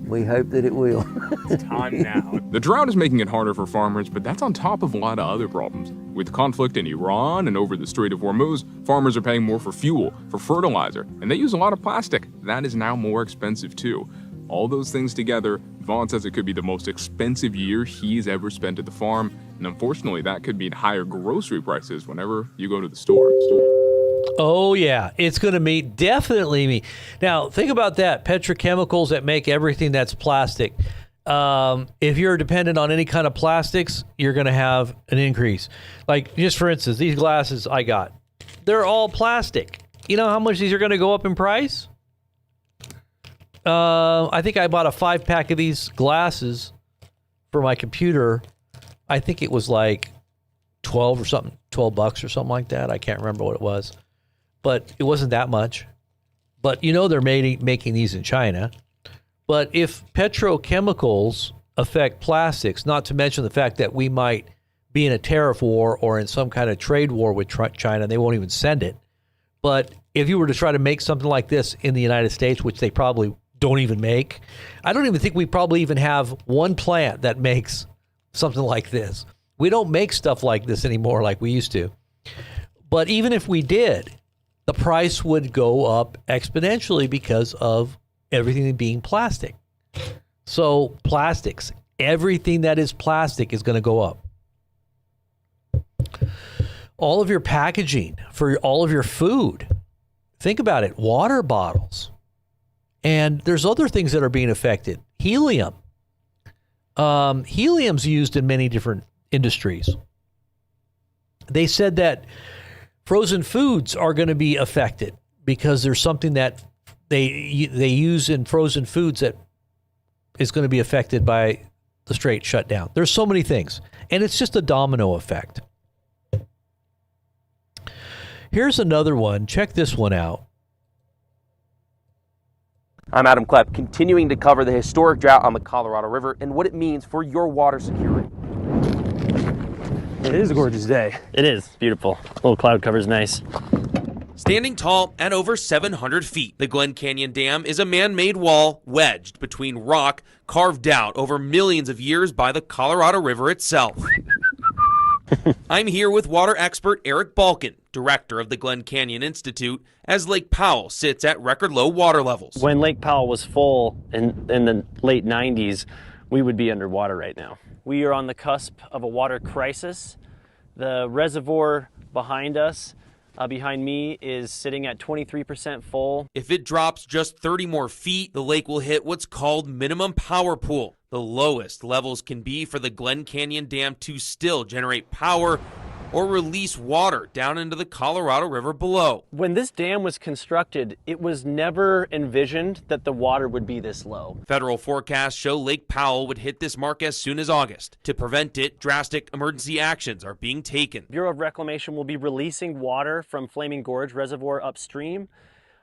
we hope that it will. It's time now. The drought is making it harder for farmers, but that's on top of a lot of other problems. With conflict in Iran and over the Strait of Hormuz, farmers are paying more for fuel, for fertilizer, and they use a lot of plastic. That is now more expensive too. All those things together, Vaughn says it could be the most expensive year he's ever spent at the farm, and unfortunately that could mean higher grocery prices whenever you go to the store. Oh, yeah. It's going to definitely meet. Now, think about that. Petrochemicals that make everything that's plastic. If you're dependent on any kind of plastics, you're going to have an increase. Like, just for instance, these glasses I got, they're all plastic. You know how much these are going to go up in price? I think I bought a 5-pack of these glasses for my computer. I think it was like 12 or something, $12 or something like that. I can't remember what it was, but it wasn't that much. But you know they're making these in China. But if petrochemicals affect plastics, not to mention the fact that we might be in a tariff war or in some kind of trade war with China, they won't even send it. But if you were to try to make something like this in the United States, which they probably don't even make, I don't even think we probably even have one plant that makes something like this. We don't make stuff like this anymore like we used to. But even if we did, the price would go up exponentially because of everything being plastic. So plastics, everything that is plastic is going to go up. All of your packaging for all of your food, think about it, water bottles. And there's other things that are being affected. Helium. Helium's used in many different industries. They said that frozen foods are going to be affected because there's something that they use in frozen foods that is going to be affected by the straight shutdown. There's so many things, and it's just a domino effect. Here's another one. Check this one out. I'm Adam Klepp, continuing to cover the historic drought on the Colorado River and what it means for your water security. It is a gorgeous day. It is beautiful. A little cloud cover's nice. Standing tall at over 700 feet, the Glen Canyon Dam is a man-made wall wedged between rock carved out over millions of years by the Colorado River itself. I'm here with water expert Eric Balkin, director of the Glen Canyon Institute, as Lake Powell sits at record low water levels. When Lake Powell was full in the late 90s, we would be underwater right now. We are on the cusp of a water crisis. The reservoir behind us, behind me, is sitting at 23% full. If it drops just 30 more feet, the lake will hit what's called minimum power pool. The lowest levels can be for the Glen Canyon Dam to still generate power or release water down into the Colorado River below. When this dam was constructed, it was never envisioned that the water would be this low. Federal forecasts show Lake Powell would hit this mark as soon as August. To prevent it, drastic emergency actions are being taken. Bureau of Reclamation will be releasing water from Flaming Gorge Reservoir upstream.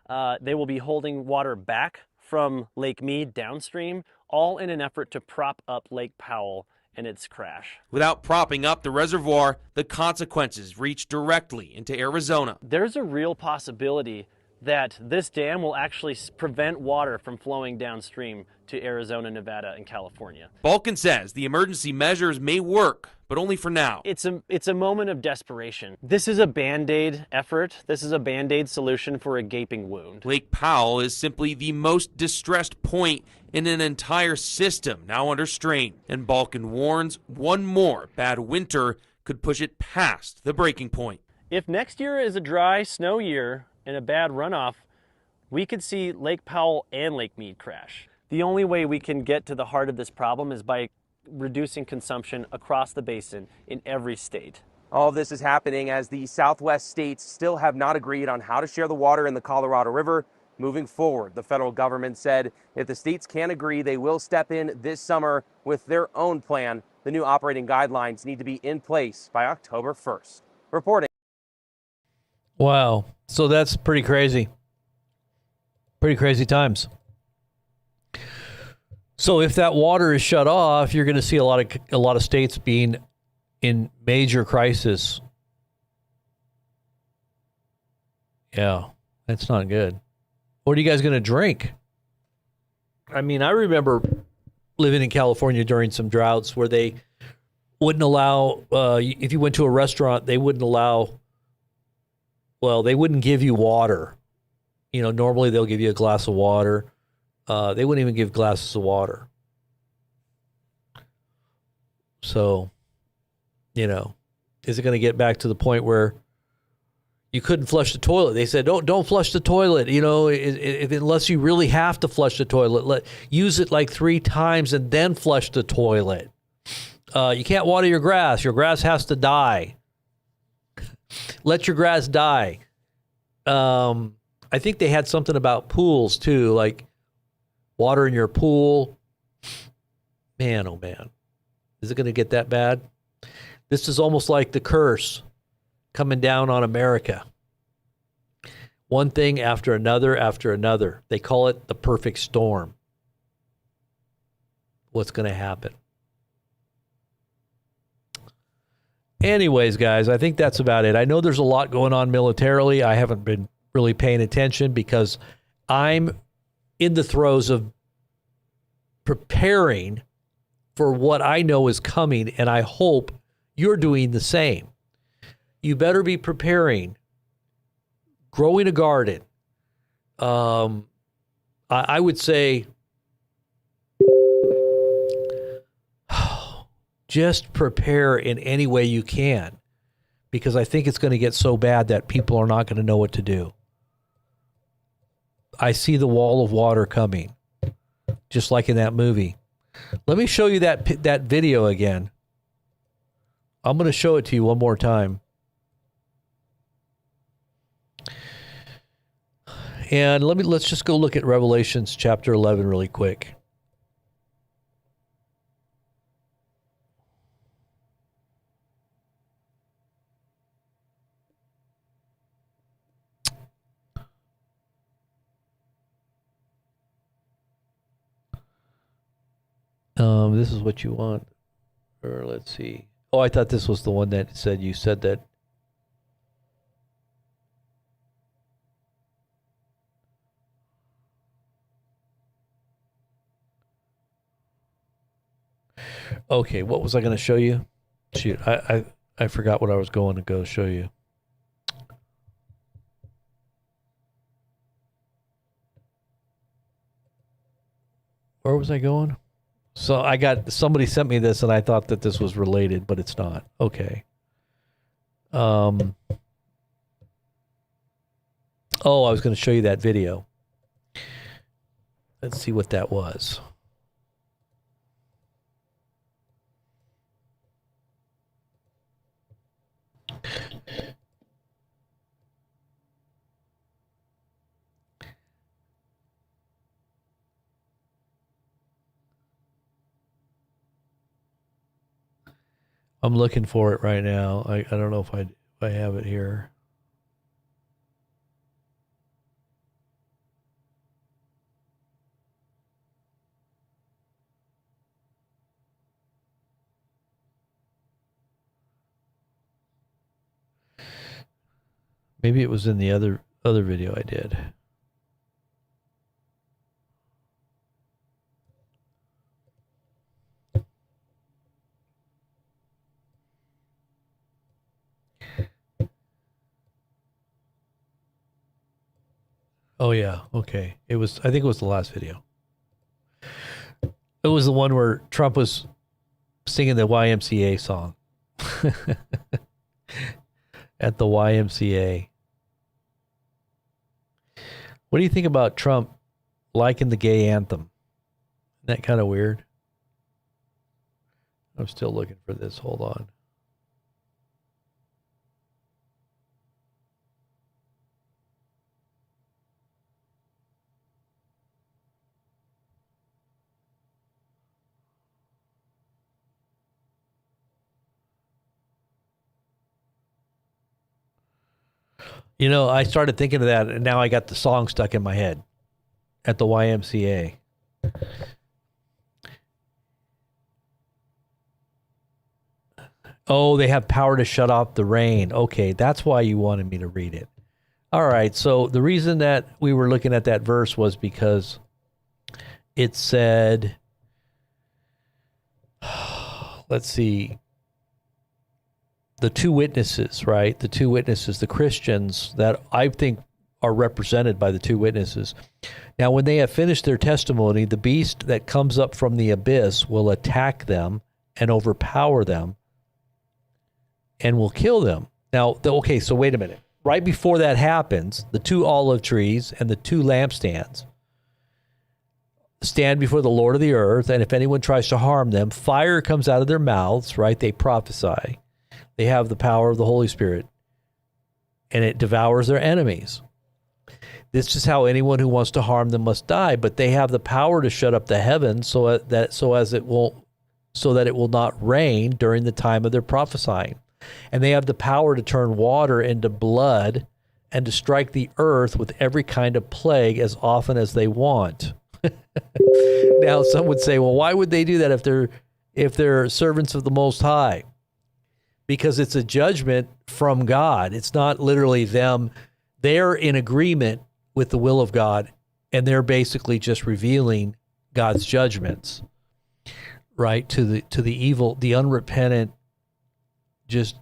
They will be holding water back from Lake Mead downstream, all in an effort to prop up Lake Powell and its crash. Without propping up the reservoir, the consequences reach directly into Arizona. There's a real possibility that this dam will actually prevent water from flowing downstream to Arizona, Nevada, and California. Balkin says the emergency measures may work, but only for now. It's a moment of desperation. This is a Band-Aid effort. This is a Band-Aid solution for a gaping wound. Lake Powell is simply the most distressed point in an entire system now under strain. And Balkin warns one more bad winter could push it past the breaking point. If next year is a dry snow year and a bad runoff, we could see Lake Powell and Lake Mead crash. The only way we can get to the heart of this problem is by reducing consumption across the basin in every state. All of this is happening as the Southwest states still have not agreed on how to share the water in the Colorado River. Moving forward, the federal government said if the states can't agree, they will step in this summer with their own plan. The new operating guidelines need to be in place by October 1st. Reporting. Wow. So that's pretty crazy. Pretty crazy times. So if that water is shut off, you're going to see a lot of states being in major crisis. Yeah, that's not good. What are you guys going to drink? I mean, I remember living in California during some droughts where they wouldn't allow, if you went to a restaurant, they wouldn't give you water. You know, normally they'll give you a glass of water. They wouldn't even give glasses of water. So, you know, is it going to get back to the point where You couldn't flush the toilet. They said, don't flush the toilet. You know, unless you really have to flush the toilet, use it like 3 times and then flush the toilet. You can't water your grass. Your grass has to die. Let your grass die. I think they had something about pools too, like water in your pool. Man, oh man. Is it going to get that bad? This is almost like the curse coming down on America. One thing after another after another. They call it the perfect storm. What's going to happen? Anyways, guys, I think that's about it. I know there's a lot going on militarily. I haven't been really paying attention because I'm in the throes of preparing for what I know is coming, and I hope you're doing the same. You better be preparing, growing a garden. I would say just prepare in any way you can, because I think it's going to get so bad that people are not going to know what to do. I see the wall of water coming, just like in that movie. Let me show you that video again. I'm going to show it to you one more time. And let's just go look at Revelations chapter 11 really quick. This is what you want. Or let's see. Oh, I thought this was the one that said you said that. Okay, what was I going to show you? Shoot, I forgot what I was going to go show you. Where was I going? So somebody sent me this and I thought that this was related, but it's not. Okay. Oh, I was going to show you that video. Let's see what that was. I'm looking for it right now. I don't know if I have it here. Maybe it was in the other video I did. Oh yeah, okay. I think it was the last video. It was the one where Trump was singing the YMCA song. At the YMCA. What do you think about Trump liking the gay anthem? Isn't that kind of weird? I'm still looking for this. Hold on. You know, I started thinking of that, and now I got the song stuck in my head. At the YMCA. Oh, they have power to shut off the rain. Okay, that's why you wanted me to read it. All right, so the reason that we were looking at that verse was because it said, let's see, the two witnesses, right? The two witnesses, the Christians that I think are represented by the two witnesses. Now, when they have finished their testimony, the beast that comes up from the abyss will attack them and overpower them and will kill them. Now, okay, so wait a minute. right before that happens, the 2 olive trees and the 2 lampstands stand before the Lord of the earth, and if anyone tries to harm them, fire comes out of their mouths, right? They prophesy. They have the power of the Holy Spirit, and it devours their enemies. This is how anyone who wants to harm them must die, but they have the power to shut up the heavens so that it will not rain during the time of their prophesying. And they have the power to turn water into blood and to strike the earth with every kind of plague as often as they want. Now, some would say, well, why would they do that if they're servants of the Most High? Because it's a judgment from God. It's not literally them. They're in agreement with the will of God, and they're basically just revealing God's judgments, right, to the evil, the unrepentant, just,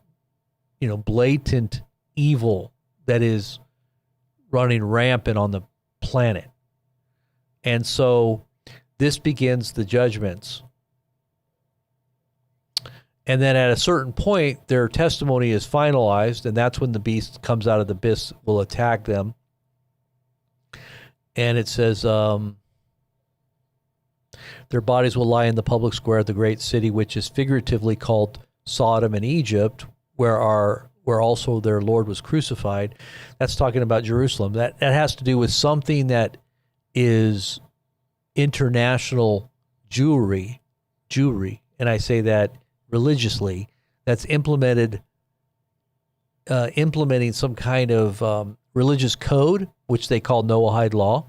blatant evil that is running rampant on the planet. And so this begins the judgments. And then at a certain point, their testimony is finalized, and that's when the beast comes out of the abyss, will attack them. And it says, their bodies will lie in the public square of the great city, which is figuratively called Sodom and Egypt, where also their Lord was crucified. That's talking about Jerusalem. That has to do with something that is international Jewry, and I say that religiously, that's implementing some kind of religious code, which they call Noahide law,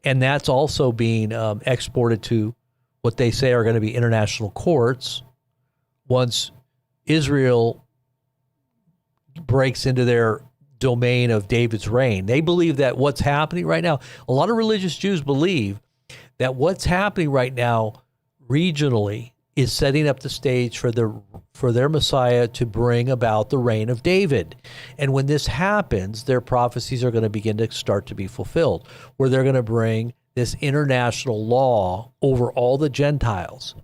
and that's also being exported to what they say are going to be international courts once Israel breaks into their domain of David's reign. They believe that what's happening right now, a lot of religious Jews believe that what's happening right now regionally is setting up the stage for their Messiah to bring about the reign of David. And when this happens, their prophecies are going to begin to start to be fulfilled, where they're going to bring this international law over all the Gentiles.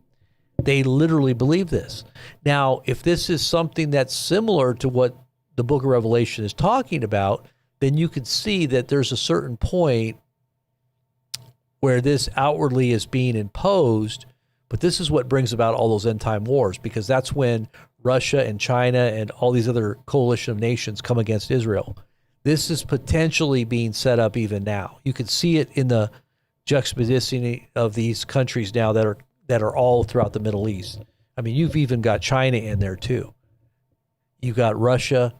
They literally believe this. Now, if this is something that's similar to what the book of Revelation is talking about, then you could see that there's a certain point where this outwardly is being imposed. But this is what brings about all those end-time wars, because that's when Russia and China and all these other coalition of nations come against Israel. This is potentially being set up even now. You can see it in the juxtaposition of these countries now that are all throughout the Middle East. I mean, you've even got China in there too. You've got Russia,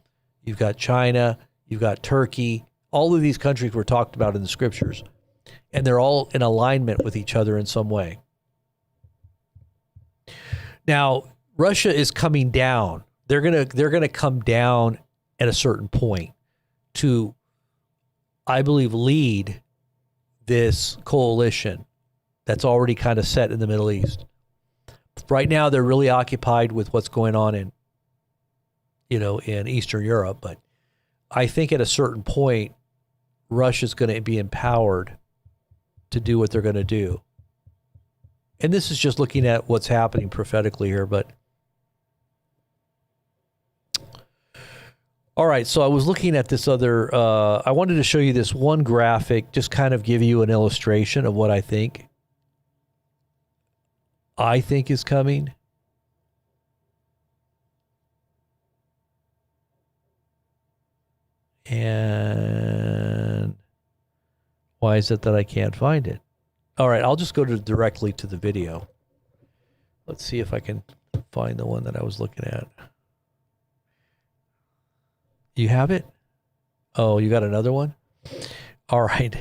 you've got China, you've got Turkey. All of these countries were talked about in the scriptures, and they're all in alignment with each other in some way. Now, Russia is coming down. They're gonna come down at a certain point to, I believe, lead this coalition that's already kind of set in the Middle East. Right now, they're really occupied with what's going on in Eastern Europe. But I think at a certain point, Russia's going to be empowered to do what they're going to do. And this is just looking at what's happening prophetically here, but all right, so I was looking at this other, I wanted to show you this one graphic, just kind of give you an illustration of what I think is coming. And why is it that I can't find it? All right, I'll just go directly to the video. Let's see if I can find the one that I was looking at. You have it? Oh, you got another one? All right.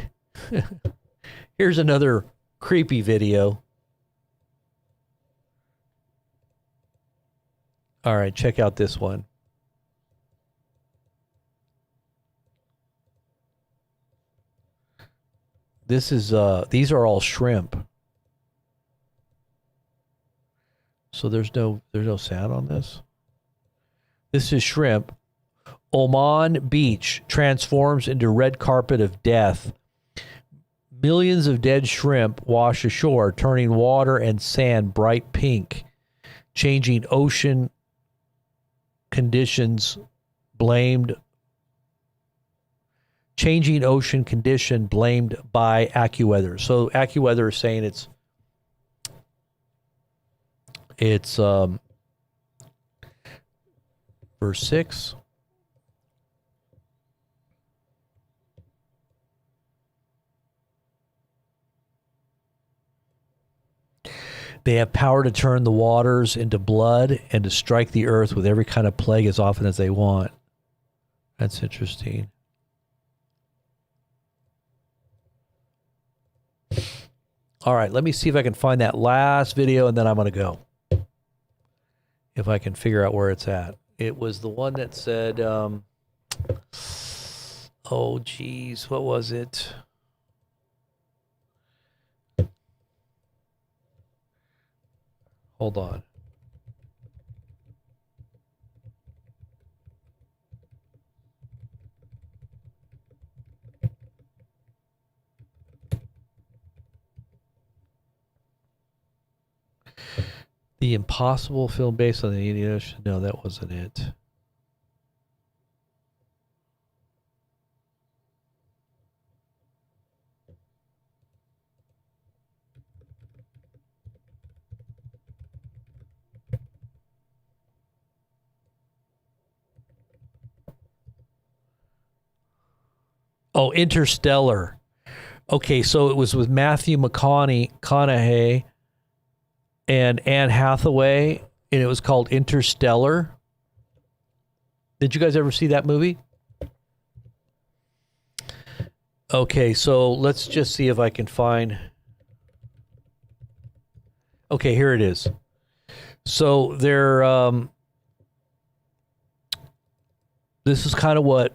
Here's another creepy video. All right, check out this one. This is these are all shrimp. So there's no sound on this. This is shrimp. Oman beach transforms into red carpet of death. Millions of dead shrimp wash ashore, turning water and sand bright pink, changing ocean conditions blamed changing ocean condition blamed by AccuWeather. So AccuWeather is saying it's verse 6. They have power to turn the waters into blood and to strike the earth with every kind of plague as often as they want. That's interesting. All right, let me see if I can find that last video, and then I'm going to go. If I can figure out where it's at. It was the one that said, oh, geez, what was it? Hold on. The Impossible film based on the Indian Ocean. No, that wasn't it. Oh, Interstellar. Okay, so it was with Matthew McConaughey and Anne Hathaway, and it was called Interstellar. Did you guys ever see that movie? Okay, so let's just see if I can find... Okay, here it is. So they're... this is kind of what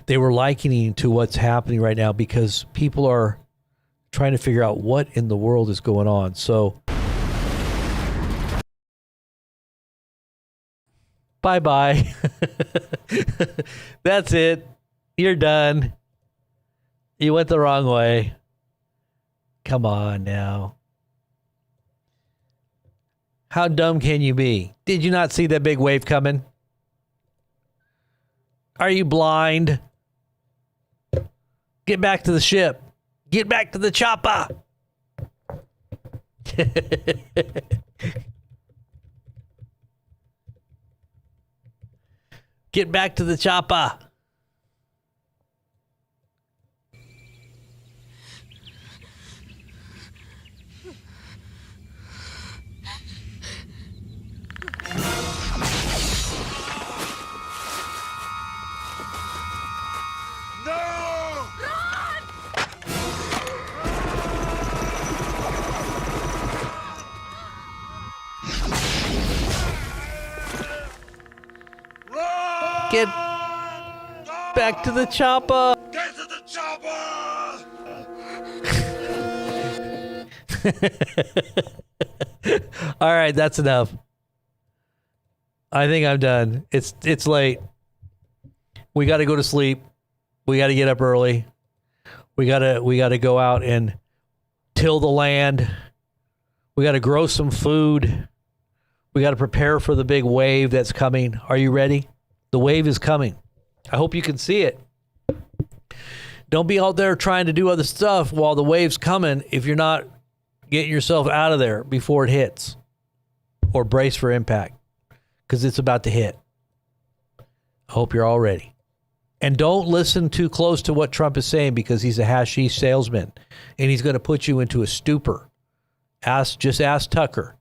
they were likening to what's happening right now, because people are trying to figure out what in the world is going on. So, bye-bye. That's it. You're done. You went the wrong way. Come on now. How dumb can you be? Did you not see that big wave coming? Are you blind? Get back to the ship. Get back to the chopper. Get back to the chopper. Get back to the chopper. Get to the chopper! All right, that's enough. I think I'm done. It's late. We got to go to sleep. We got to get up early. We got to go out and till the land. We got to grow some food. We got to prepare for the big wave that's coming. Are you ready? The wave is coming. I hope you can see it. Don't be out there trying to do other stuff while the wave's coming if you're not getting yourself out of there before it hits, or brace for impact, because it's about to hit. I hope you're all ready. And don't listen too close to what Trump is saying, because he's a hashish salesman and he's going to put you into a stupor. Just ask Tucker.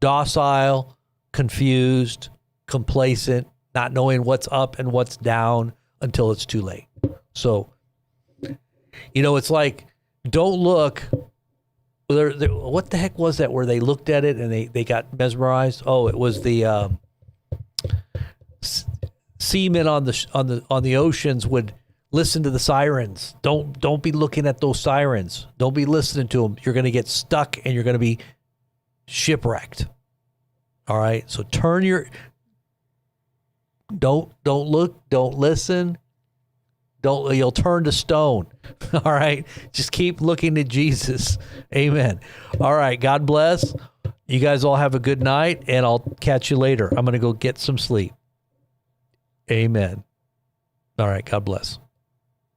Docile, confused, complacent, not knowing what's up and what's down until it's too late. So, it's like, don't look. What the heck was that where they looked at it and they got mesmerized? Oh, it was the seamen on the oceans would listen to the sirens. Don't be looking at those sirens. Don't be listening to them. You're going to get stuck and you're going to be shipwrecked. All right. So don't look, don't listen. You'll turn to stone. All right. Just keep looking at Jesus. Amen. All right. God bless. You guys all have a good night, and I'll catch you later. I'm going to go get some sleep. Amen. All right. God bless.